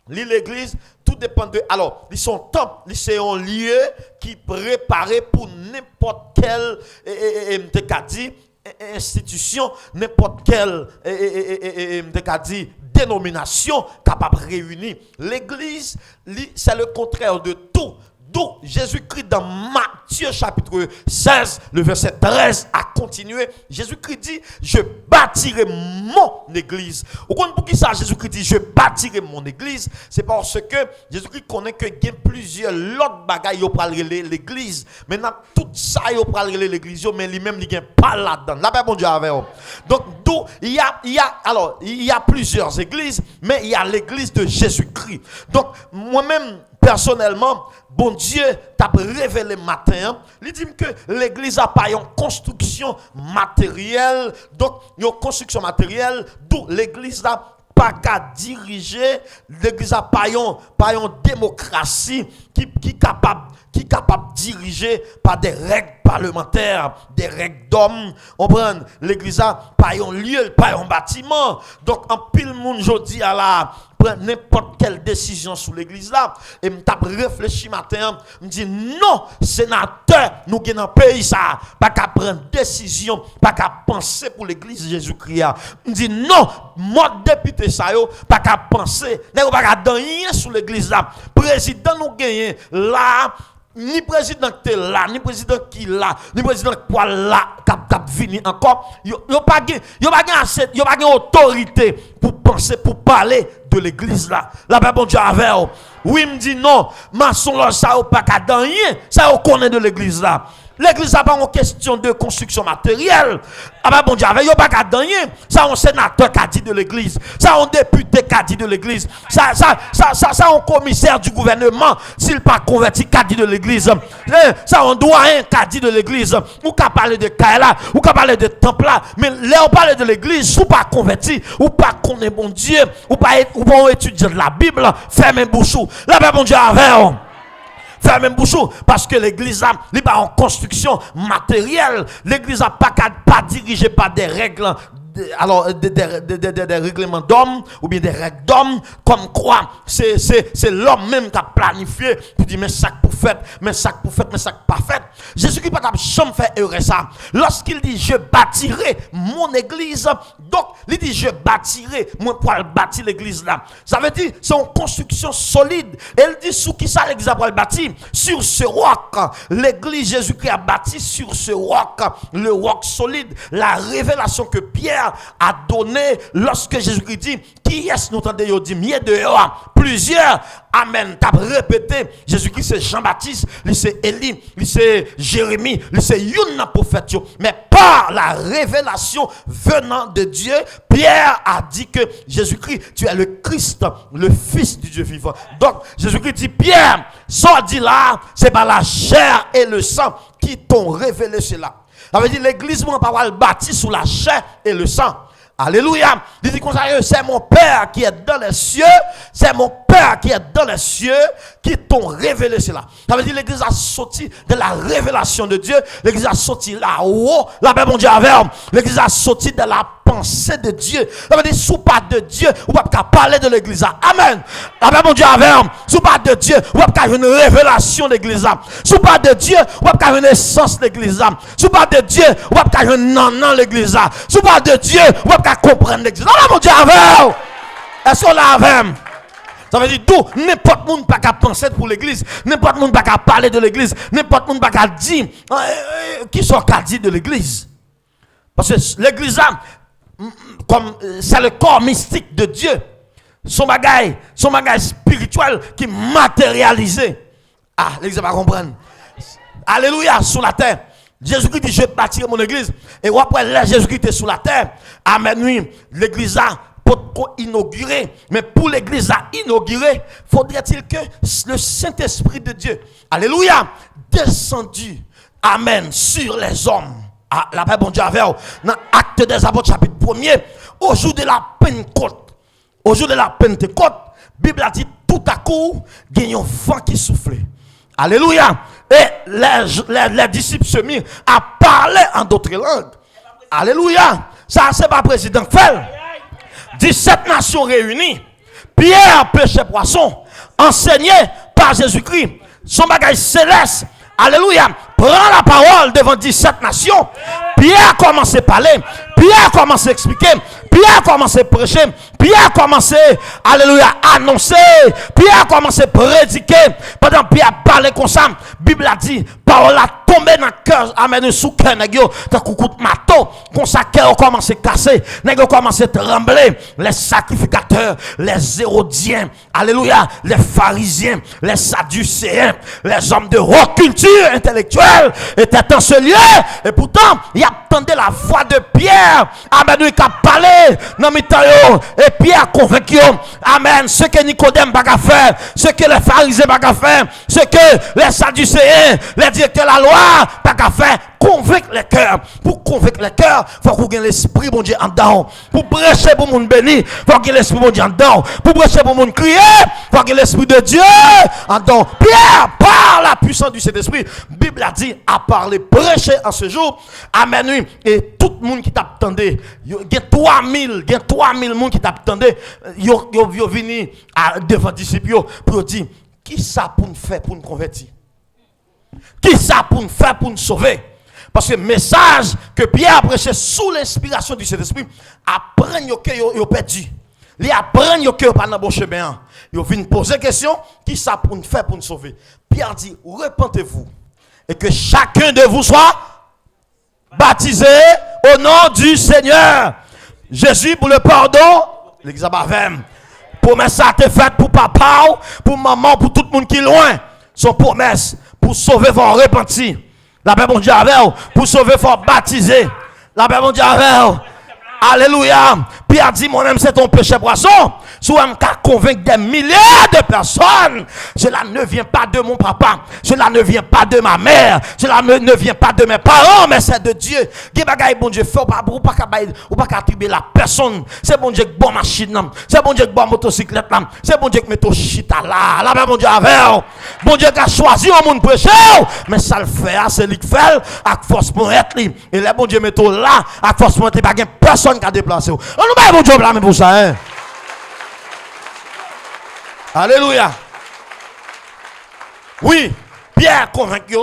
S5: L'église, tout dépend de. Alors, ils sont temple, c'est un lieu qui est préparé pour n'importe quelle institution, n'importe quelle dénomination capable de réunir. L'église, c'est le contraire de tout. D'où Jésus-Christ dans Matthieu chapitre 16, le verset 13 a continué. Jésus-Christ dit, je bâtirai mon église. Vous comprenez pour qui ça Jésus-Christ dit, je bâtirai mon église? C'est parce que Jésus-Christ connaît que il y a plusieurs autres bagailles pour parler l'église. Maintenant, tout ça, il pour parler l'église, mais lui-même, il n'y a pas là-dedans. La paix, bon Dieu, avec vous. Donc, d'où il y a plusieurs églises, mais il y a l'église de Jésus-Christ. Donc, moi-même, personnellement, bon Dieu t'a révélé matin, il dit que l'église n'a pas une construction matérielle, donc une construction matérielle, d'où l'église n'a pas qu'à diriger, l'église n'a pas une démocratie qui est capable de diriger par des règles parlementaires, des règles d'hommes. On prend l'église n'a pas un lieu, pas un bâtiment. Donc en pile monde jodi à la prendre n'importe quelle décision sur l'église là et m't'a réfléchi matin, me dit non, sénateur, nous qui dans pays ça, pas qu'à prendre décision, pas qu'à penser pour l'église Jésus-Christ. Me dit non, mode député ça yo, pas qu'à penser, n'est pas qu'à dans rien sur l'église là. Président nous gagne là, ni président qui est là, ni président qui là, ni président qui est là, cap vini encore, yo pas autorité pour penser, pour parler de l'église là. La Bible bon Dieu avec. Oui, me dit non, maçon là ça pas qu'à dans rien, ça on connaît de l'église là. L'église n'a pas une question de construction matérielle. Ah ben bon Dieu, il n'y a pas qu'à donner. Ça, un sénateur qui a dit de l'église. Ça, un député qui a dit de l'église. Ça, un commissaire du gouvernement, s'il pas converti, qui a dit de l'église. Ça, un doyen qui a dit de l'église. Ou qui a parlé de Kaila, ou qui a parlé de temple là. Mais là, on parle de l'église, ou pas converti, ou pas connaît bon Dieu, ou pas étudier de la Bible, fermez bouchou. Là, ben bon Dieu, avec. Fermez bouchou parce que l'église n'est pas en construction matérielle. L'église n'a pas dirigée par des règles. Alors, des règlements d'hommes ou bien des règles d'hommes, comme quoi c'est l'homme même qui a planifié pour dire mais ça pour fait, mais ça pour fait, mais ça pas fait. Jésus-Christ n'a pas jamais fait erreur ça. Lorsqu'il dit je bâtirai mon église, donc il dit je bâtirai, moi pour bâtir l'église là. Ça veut dire c'est une construction solide. Et il dit sous qui ça l'église a bâti? Sur ce roc. L'église Jésus-Christ a bâti sur ce roc, le roc solide, la révélation que Pierre a donné lorsque Jésus-Christ dit qui est-ce nous entendez dit mieux dehors plusieurs amen t'as répété Jésus-Christ c'est Jean-Baptiste lui c'est Élie lui c'est Jérémie lui c'est une prophète mais par la révélation venant de Dieu Pierre a dit que Jésus-Christ tu es le Christ le fils du Dieu vivant. Donc Jésus-Christ dit Pierre ça dit là c'est pas la chair et le sang qui t'ont révélé cela. Ça veut dire l'église n'a pas bâti sous la chair et le sang. Alléluia. Il dit comme ça, c'est mon Père qui est dans les cieux, c'est mon Père qui est dans les cieux qui t'ont révélé cela. Ça veut dire l'église a sorti de la révélation de Dieu, l'église a sorti là-haut, la paix bon Dieu avec, l'église a sorti de la pensée de Dieu. Ça veut dire sous pas de Dieu, on ne peut pas parler de l'église. Amen. La paix bon Dieu avec, sous pas de Dieu, on ne peut pas avoir une révélation de l'église. Sous pas de Dieu, on ne peut pas avoir une essence de l'église. Sous pas de Dieu, on ne peut pas avoir un non l'église. Sous pas de Dieu, on ne peut pas comprendre l'église. Non, mon Dieu avec. Est-ce qu'on l'a avec? Ça veut dire tout, n'importe monde pas qu'à penser pour l'église, n'importe monde pas qu'à parler de l'église, n'importe monde pas qu'à dire qui sont qu'à dire de l'église. Parce que l'église comme c'est le corps mystique de Dieu. Son bagage spirituel qui est matérialisé. Ah, l'église va comprendre. Alléluia, sur la terre. Jésus-Christ dit, je bâtirai mon église. Et après, là, Jésus-Christ est sur la terre. Amen, oui. L'église a inauguré. Mais pour l'église à inaugurer, faudrait-il que le Saint-Esprit de Dieu, alléluia, descendu, amen, sur les hommes. Ah, la paix, bon Dieu, avec dans Actes des Apôtres, chapitre 1er, au jour de la Pentecôte, Bible a dit, tout à coup, il y a un vent qui soufflait. Alléluia. Et les disciples se mirent à parler en d'autres langues. Alléluia. Ça, c'est pas président fait. 17 nations réunies. Pierre, pêchait poisson, enseigné par Jésus-Christ. Son bagage céleste. Alléluia. Prend la parole devant 17 nations. Pierre commence à parler. Pierre commence à expliquer. Pierre commence à prêcher. Pierre commence à, alléluia, annoncer. Pierre commence à prédiquer. Pendant Pierre parlait comme ça, Bible a dit, parole a tombé dans le cœur, amène sous cœur, t'as coucou de marteau, comme ça, cœur commence à casser, nègre commence à trembler. Les sacrificateurs, les hérodiens, alléluia, les pharisiens, les sadducéens, les hommes de haute culture intellectuelle étaient dans ce lieu. Et pourtant, il attendait la voix de Pierre, amen, qui a parlé dans le et Pierre a convaincu, amen, ce que Nicodème va faire, ce que les pharisiens va faire, ce que les sadducéens, les directeurs de la loi, pas qu'à faire convaincre les cœurs. Pour convaincre les cœurs, faut qu'on ait l'esprit bon Dieu en dedans. Pour prêcher pour mon béni, faut qu'on ait l'esprit bon Dieu en dedans. Pour prêcher pour mon crier, faut qu'il y ait l'esprit de Dieu en dedans. Pierre, par la puissance du Saint-Esprit, Bible a dit à parler, prêcher en ce jour. Amen. Oui. Et tout le monde qui t'attendait, il y a 3000 monde qui t'attendait, ils sont venus devant les disciples pour dire, qui ça pour nous faire pour nous convertir? Qui ça pour nous faire pour nous sauver? Parce que le message que Pierre a prêché sous l'inspiration du Saint-Esprit, apprennent que ils ont perdu. Ils apprennent que ils pas dans le bon chemin. Ils viennent poser la question, qui ça pour nous faire pour nous sauver? Pierre dit, repentez-vous et que chacun de vous soit baptisé au nom du Seigneur Jésus pour le pardon. L'église Bavem. Promesse ça a été faite pour papa, pour maman, pour tout le monde qui est loin. Son promesse pour sauver vos repentis. La paix, mon Dieu, avec vous. Pour sauver, il faut baptiser. La paix, mon Dieu, avec vous. Alléluia. Pierre dit, mon âme, c'est ton péché poisson. Soit on qu'à convaincre des milliers de personnes. Cela ne vient pas de mon papa. Cela ne vient pas de ma mère. Cela ne vient pas de mes parents, mais c'est de Dieu. Qui bagaille bon Dieu fait ou pas attribuer la personne. C'est bon Dieu qui bon machine. C'est bon Dieu qui bon motocyclette. C'est bon Dieu qui met ton chita là. Là, bon Dieu avec. Bon Dieu qui a choisi un monde prêcher. Mais ça le fait, c'est lui qui fait avec force pour être lui. Et là, bon Dieu met ton là avec force pour être pas personne qui a déplacé. On nous met bon Dieu blâmer pour ça, hein. Alléluia. Oui, Pierre convaincu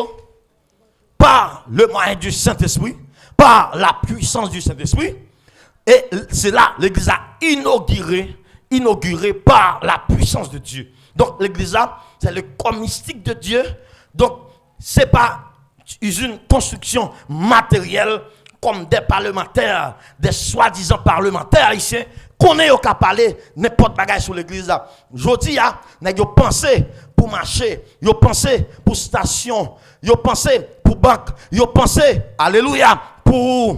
S5: par le moyen du Saint-Esprit, par la puissance du Saint-Esprit. Et c'est là l'église a inauguré par la puissance de Dieu. Donc l'église c'est le corps mystique de Dieu. Donc c'est pas une construction matérielle comme des parlementaires, des soi-disant parlementaires haïtiens, qu'on est au cas parler n'importe bagaille sur l'église là. Jodi a, n'a yo pensé pour marché, yo pensé pour station, yo pensé pour banque, yo pensé, alléluia, pour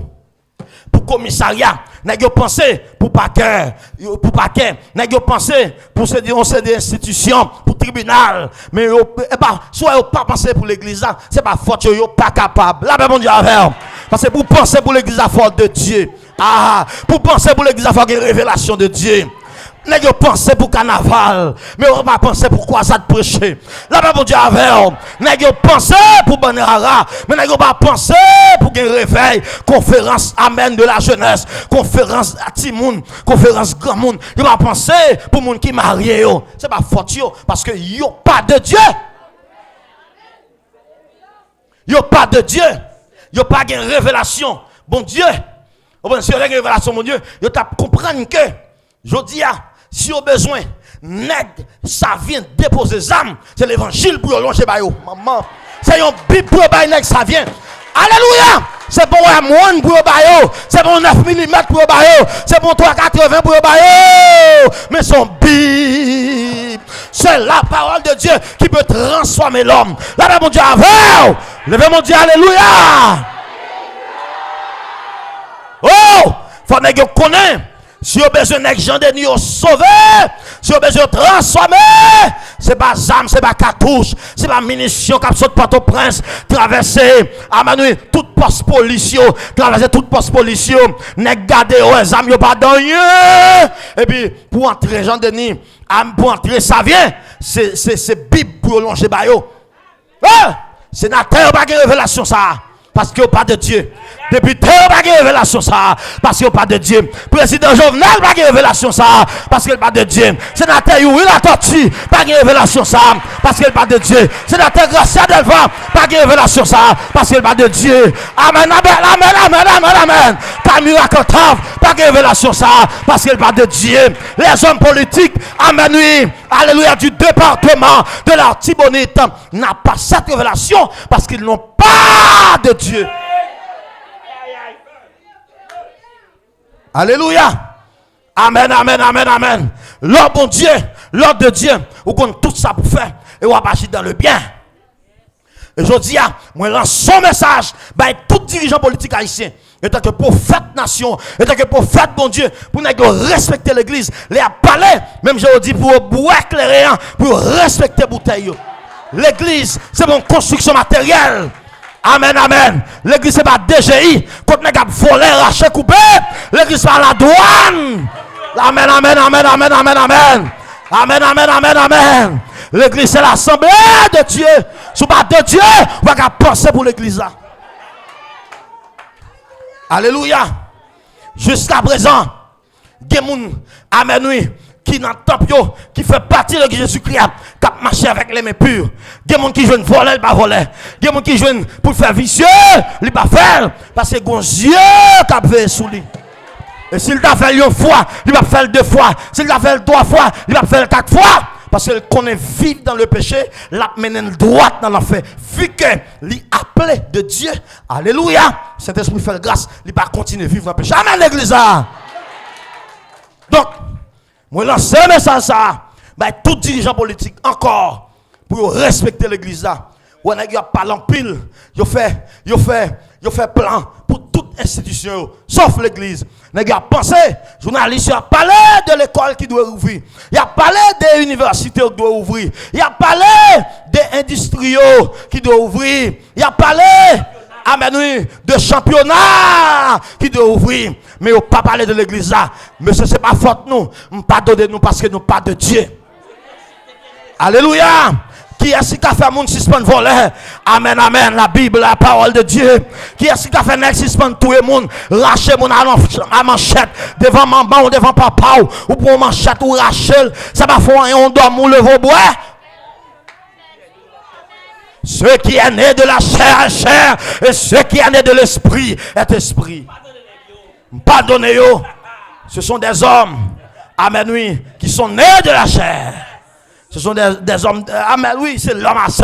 S5: commissariat, n'a yo pensé pour paquet, n'a yo pensé pour ces institutions, pour tribunal, mais soit yo pas pensé pour l'église là, c'est pas faute yo pas capable. Là ben mon Dieu avec. Parce que pour penser pour l'église à force de Dieu. Pour penser pour l'église à force de révélation de Dieu. N'est-ce pas penser pour carnaval, mais on va penser pour quoi ça de prêcher. Là, bon Dieu avec. N'est-ce pas penser pour Banera, mais n'est-ce pas penser pour un réveil, conférence amen de la jeunesse, conférence à Timoun, conférence grand monde. Il va penser pour monde qui marié. C'est pas faute parce que y a pas de Dieu. Y a pas de Dieu. Il n'y a pas de révélation. Bon Dieu, si vous avez une révélation, mon Dieu, vous comprendre que, je dis, si vous avez besoin, ça vient déposer les âmes, c'est l'évangile pour vous longer. Maman, c'est une Bible pour vous, ça vient. Alléluia! C'est bon un moine pour vous, c'est bon 9 mm pour vous, c'est bon 380 pour vous, mais son Bible, c'est la parole de Dieu qui peut transformer l'homme. Là, mon Dieu, avec levez mon Dieu, alléluia! Oh! Faut que vous connaissez. Si vous avez besoin de gens de nous sauver, si vous avez besoin de transformer, c'est pas zam, c'est pas cartouche, c'est pas munition qui saute par ton prince, traverser, amanoué, toute poste policier, traverser toute poste policier, n'est garder aux zam, yo pas rien. Et puis, pour entrer, Jean Denis, pour entrer, ça vient, c'est Bible pour longer bayo. Sénateur, pas de révélation ça. Parce qu'il n'y a pas de Dieu. Député, pas de révélation ça. Parce qu'il n'y a pas de Dieu. Président Jovenel, pas de révélation ça. Parce qu'il n'y a pas de Dieu. Sénateur Youri la tortue, pas de révélation ça. Parce qu'il n'y a pas de Dieu. Sénateur Gracia Delva, pas de révélation ça. Parce qu'il n'y a pas de Dieu. Amen, amen. Camille Racontave, pas de révélation ça. Parce qu'il n'y a pas de Dieu. Les hommes politiques, amen, oui. Alléluia, du département de l'Artibonite n'a pas cette révélation parce qu'ils n'ont pas de Dieu. Alléluia. Amen. L'ordre bon Dieu, l'ordre de Dieu, vous connaissez tout ça pour faire et vous agir dans le bien. Et je dis, moi, lance son message, tout dirigeant politique haïtien. Et tant que prophète nation, et tant que prophète bon Dieu, pour respecter l'église, les parler, même je dis pour boire éclairé, pour respecter bouteille. L'église, c'est mon construction matérielle. Amen, amen. L'église c'est pas DGI. Quand on a volé, raché, coupé. L'église c'est la douane. Amen, amen, amen, amen, amen, amen. Amen, amen, amen, amen. L'église c'est l'assemblée de Dieu. Si pas de Dieu, on va penser pour l'église là. Alléluia. Jusqu'à présent, il y a des gens, amen, oui, qui dans le temple, qui fait partie de Jésus-Christ, qui a marché avec les mains pures. Il y a des gens qui jouent voler, ils ne voler. Il y a des gens qui jouent pour faire vicieux, ils ne pas faire. Parce que les yeux qui ont fait sous lui. Et s'il t'a fait une fois, il va faire 2 fois. S'il t'a fait 3 fois, il va faire 4 fois. Parce qu'il connaît vivre dans le péché, l'a mené droite dans l'enfer. Vu que l'il appelé de Dieu, alléluia, Saint-Esprit fait grâce, il va continuer à vivre dans le péché. Amen, l'église. Donc, moi, lance un message ça, tout dirigeant politique encore, pour respecter l'église là. Ou on a parlé en pile, il fait plan pour toute institution, sauf l'église. Il a pensé, journaliste a parlé de l'école qui doit ouvrir. Il a parlé des universités qui doivent ouvrir. Il a parlé des industriaux qui doivent ouvrir. Il a parlé, amen, oui, de championnat qui doivent ouvrir. Mais il n'a pas parlé de l'église là. Mais ce n'est pas faute nous. Pardonnez nous parce que nous pas de Dieu. Alléluia. Qui est-ce qui a fait mon suspend voler? Amen, amen. La Bible, la parole de Dieu. Qui est-ce qui a fait un suspend tout le monde? Lâcher mon à manchette devant maman ou devant papa ou pour manchette ou Rachel. Ça va faire un doigt ou le bois. Ce qui est né de la chair est chair. Et ce qui est né de l'esprit est esprit. Pardonnez-vous. Ce sont des hommes, amen, oui, qui sont nés de la chair. Ce sont des hommes, amen, oui, c'est l'homme assez,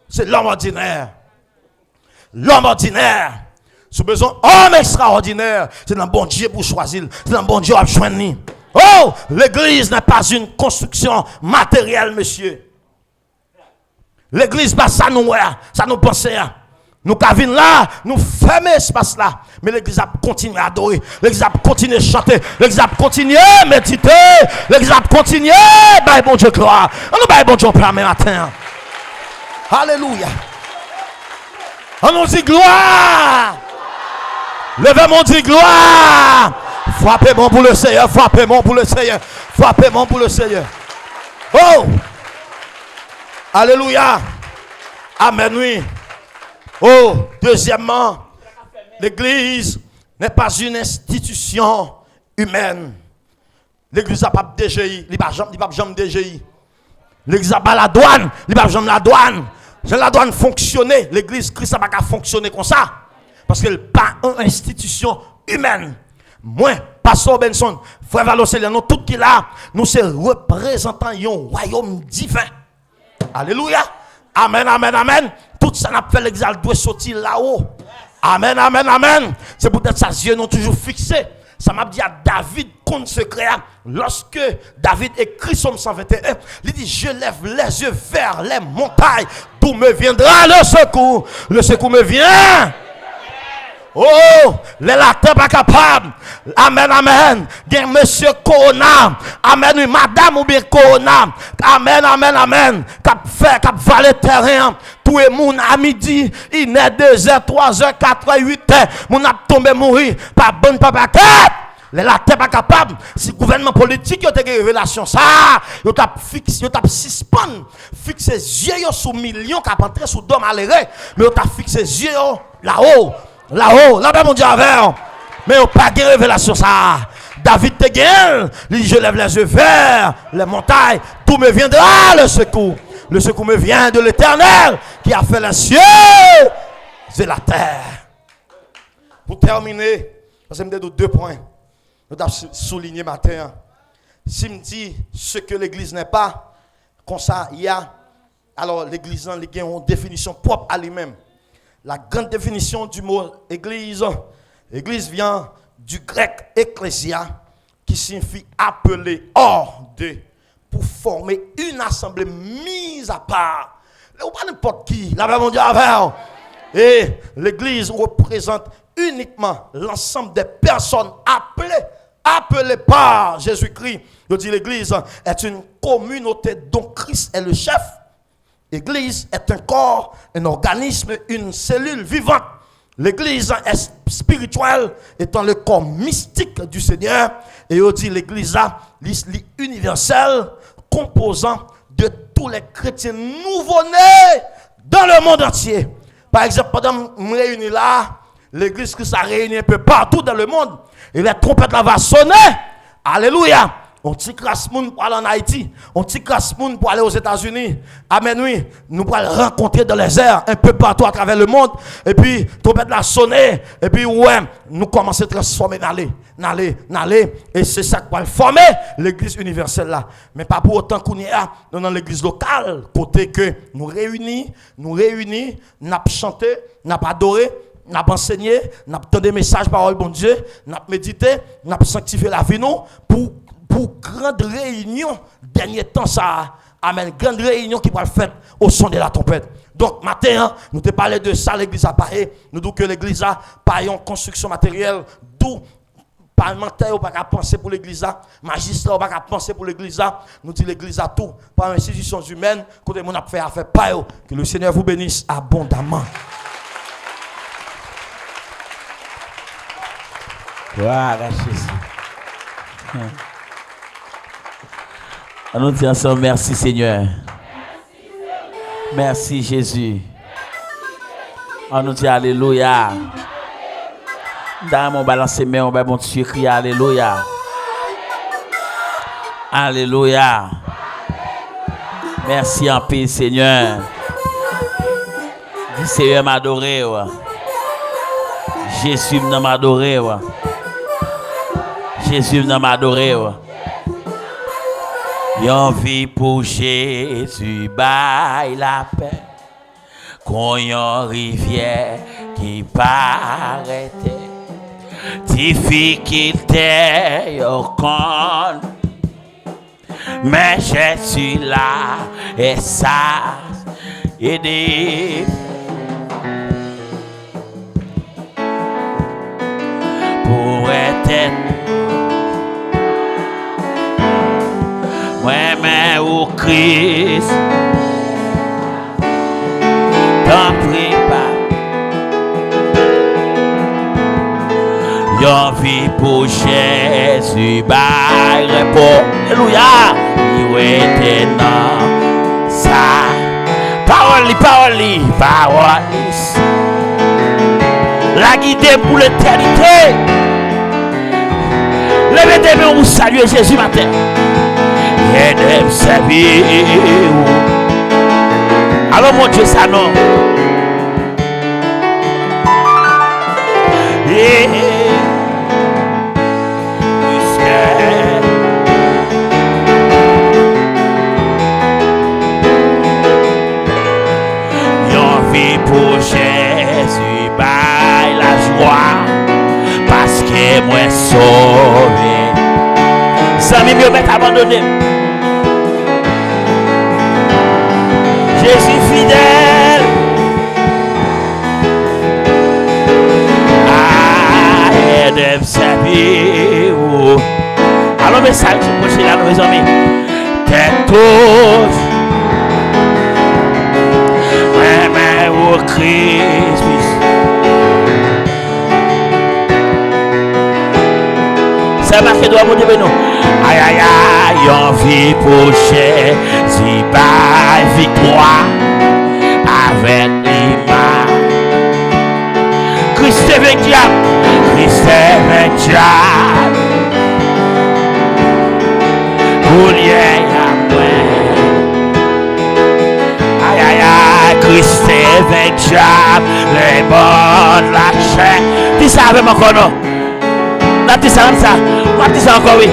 S5: c'est l'homme ordinaire. L'homme ordinaire. Ce besoin, homme extraordinaire. C'est dans bon Dieu pour choisir. C'est dans bon Dieu à choisir. Oh, l'église n'est pas une construction matérielle, monsieur. L'église, pas ça nous pense. Nous venons là, nous fermons l'espace là. Mais l'église a continué à adorer. L'église a continué à chanter. L'église a continué à méditer. L'église a continué à bon Dieu gloire. On nous bon Dieu plein matin. Alléluia. On nous dit gloire. Levez-moi, dit gloire. Frappez bon pour le Seigneur. Frappez bon pour le Seigneur. Frappez bon pour le Seigneur. Oh. Alléluia. Amen, oui. Oh, deuxièmement, l'église n'est pas une institution humaine. L'église n'a pas de DGI, il n'a pas de DGI. L'église n'a pas la douane, il n'a pas de la douane. Si la douane fonctionner, l'église Christ n'a pas fonctionner comme ça. Parce qu'elle n'est pas une institution humaine. Moi, Pasteur Benson, frère Valocélia, nous tous qui là, nous sommes représentants d'un royaume divin. Alléluia. Amen, amen, amen. Tout ça n'a fait l'exal doit sortir là-haut. Amen, amen, amen. C'est peut-être ça, yeux nous toujours fixés. Ça m'a dit à David contre secret. Lorsque David écrit Somme 121, il dit, je lève les yeux vers les montagnes. D'où me viendra le secours? Le secours me vient. Oh, les latins pas capables. Amen, amen. Bien, monsieur Corona. Amen, oui, madame ou bien Corona. Amen, amen, amen. Cap valet terrain. Tout le monde à midi. Il est 2h, 3h, 4h, 8h. Mon a tombé mourir. Pas bonne papa 4. Les latins pas capables. Si le gouvernement politique a des révélations, ça, il a fixé, il a suspend. Fixé les yeux sur millions qui ont entré sous dôme à l'éré. Mais il a fixé les yeux là-haut. Là-bas, mon Dieu, avec. Mais on pas de révélation, ça. David te gagne. Il dit, je lève les yeux vers les montagnes. Tout me viendra le secours. Le secours me vient de l'Éternel qui a fait les cieux et la terre. Pour terminer, je vais me dire 2 points. Je dois souligner matin. Si me dit ce que l'église n'est pas, comme ça, il y a. Alors, l'église a une définition propre à lui-même. La grande définition du mot église, église vient du grec ecclésia, qui signifie appeler hors de, pour former une assemblée mise à part. Ou pas n'importe qui, la mon Dieu avec. Et l'église représente uniquement l'ensemble des personnes appelées par Jésus-Christ. Je dis l'église est une communauté dont Christ est le chef.
S6: L'Église est un corps, un organisme, une cellule vivante. L'Église est spirituelle, étant le corps mystique du Seigneur. Et on dit l'Église est universelle, composant de tous les chrétiens nouveau-nés dans le monde entier. Par exemple, pendant que je réunis là, l'Église Christ a réuni un peu partout dans le monde. Et la trompette là va sonner. Alléluia. On t'y classe moun pour aller en Haïti. On t'y classe moun pour aller aux États-Unis. Amen, oui. Nous allons rencontrer dans les airs, un peu partout à travers le monde. Et puis, trompette là sonner. Et puis, ouais, nous commençons à transformer n'aller. Et c'est ça qui va former l'église universelle là. Mais pas pour autant qu'on y a dans l'église locale. Côté que nous réunis, nous avons chanté, nous avons adoré. Nous avons enseigné, nous avons donné des messages, parole bon Dieu, nous avons médité, nous avons sanctifié la vie nous pour grande réunion, dernier temps ça, amen, grande réunion qui va le faire au son de la trompette. Donc matin, nous te parlé de ça, l'église a parlé, nous disons que l'église a pas une construction matérielle, d'où parlementaire, on va pas penser pour l'église, magistrat, on va pas penser pour l'église, nous dit l'église a tout, par institutions humaines, quand on a fait affaire, que le Seigneur vous bénisse abondamment.
S2: Gloire à Jésus. On nous dit ensemble, merci Seigneur. Merci Jésus. On nous dit alléluia. Dans mon balancer main, on va bon Dieu crier alléluia. Alléluia. Merci en paix Seigneur. Dis Seigneur m'adorer. Jésus m'a m'adorer. Jésus m'a m'adorer. Yon vie pour Jésus, baille la paix. Qu'on yon rivière qui paraît. Difficulté, yon con. Mais je suis là et ça aide. Pour être ouais, mais au Christ, t'en prie pas. Y'en vie pour Jésus, bye, repos. Alléluia. Il était dans ça. Parole. La guider pour l'éternité. Levez tes mains pour saluer Jésus matin. Et de servir. Alors mon Dieu, ça non. Yon vie pour Jésus, baille la joie. Parce que moi sauvé. Ça m'y mieux mettre abandonné. Jésus fidèle. Aide servir. Alors message pour chez là mes amis. T'es tous. Mais au Christ. C'est marqué doit mon Dieu nous. Aïe aïe aïe, on vit pour Jésus par victoire avec l'image. Christ est vainqueur, Christ est vainqueur. Pour lier à moi. Aïe aïe aïe, Christ est vainqueur. Les bonnes la chair. Tu savais mon cono. La dis ça, moi dis ça encore oui.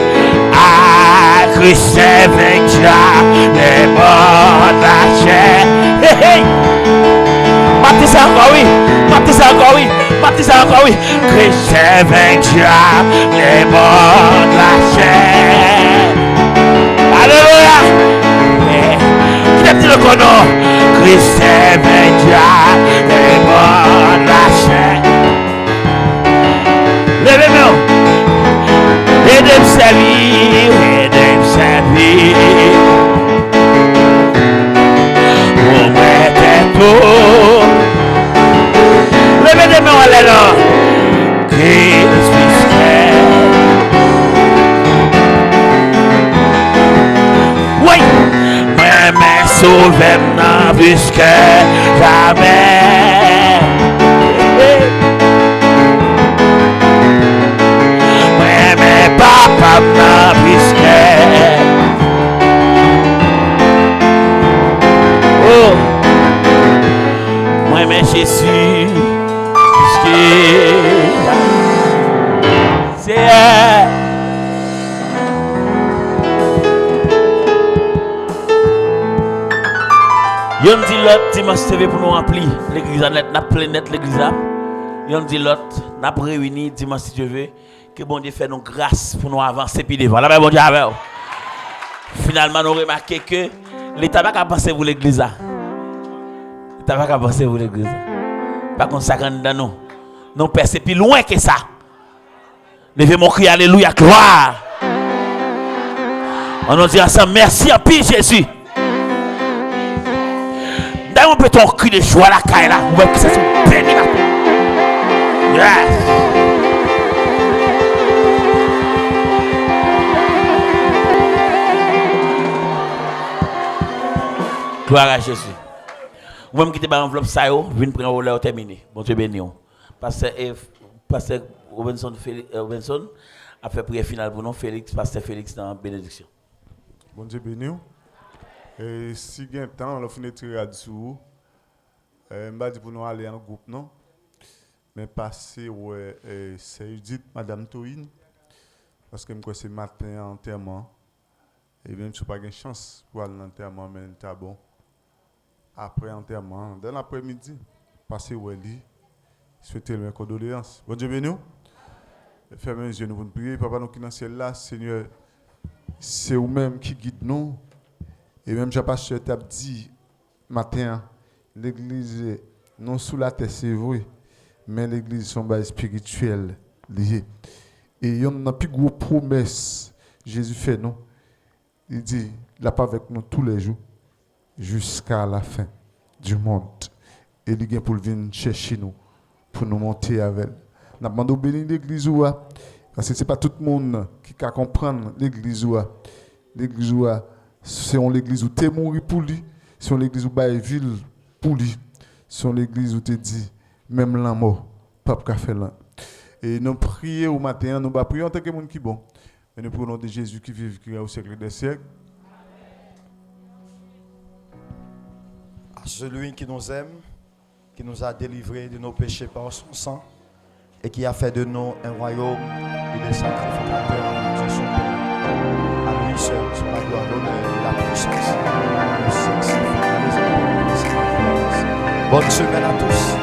S2: Ah, Christ est vainqueur, les bonnes la chair. Hey hey. Moi dis ça encore oui. Christ est vainqueur, les bonnes la chair. Alléluia. Qui est le cono? Christ est vainqueur, les bonnes la chair. Levez-moi. Et de servir. Oh plus que jamais. Ouais, mais papa m'a plus que. Oh, moi, mais Jésus, plus que. C'est. Yon dit l'autre dimanche TV pour nous remplir l'église net, n'a plein net l'église. Yon dit l'autre, n'a réuni dimanche si Dieu veut, que bon Dieu fait nous grâce pour nous avancer puis devant. Là bon Dieu avec. Finalement nous remarqué que l'État pas capable penser pour l'église. L'État pas capable penser pour l'église. Par contre ça grande dans nous. Nous percer plus loin que ça. Levez mon cri alléluia gloire. On nous dit ensemble merci à pile Jésus. On peut ton cri de joie la caille là. Vous voyez que c'est béni là. Yes. Gloire à Jésus. Vous me quittez par enveloppe ça yo, venez prendre au l'heure terminé. Bon Dieu béni. Pasteur Robinson a fait prière finale pour nous Pasteur Félix dans bénédiction.
S4: Bon Dieu béni. Et si il y a un temps, on finit de tirer dessous. Je ne vais pas dire pour nous aller en groupe, non. Mais passer, c'est Judith, Madame Toine. Parce que c'est matin en enterrement. Et même si je n'ai pas de chance pour aller en enterrement, mais c'est bon. Après enterrement, dans l'après-midi, passer où elle dit, souhaiter mes condoléances. Bon Dieu béni. Fermez les yeux, nous pour prier. Papa, nous qui dans le ciel là, Seigneur, c'est vous-même qui guide nous. Et même Jean-Pasteur t'a dit matin, l'église non sous la terre, c'est vrai, mais l'église sont bas spirituelle liée. Et il y a une plus grosse promesse Jésus fait nous. Il dit, il n'est pas avec nous tous les jours jusqu'à la fin du monde. Et il vient pour venir chercher nous, pour nous monter avec. Nous avons demandé bénir l'église parce que ce n'est pas tout le monde qui peut comprendre l'église. L'église c'est l'église où tu es mort pour lui, c'est l'église où tu es ville pour lui, c'est l'église où tu dit, même la mort, pas de faire là. Et nous prions au matin, nous prions en tant que monde qui est bon. Mais nous prions de Jésus qui vit, qui est au siècle des siècles.
S6: À celui qui nous aime, qui nous a délivrés de nos péchés par son sang, et qui a fait de nous un royaume et des sacrificateurs de son Père. À lui seul, sur la gloire, l'honneur et la puissance, le sexe, bonne semaine à tous.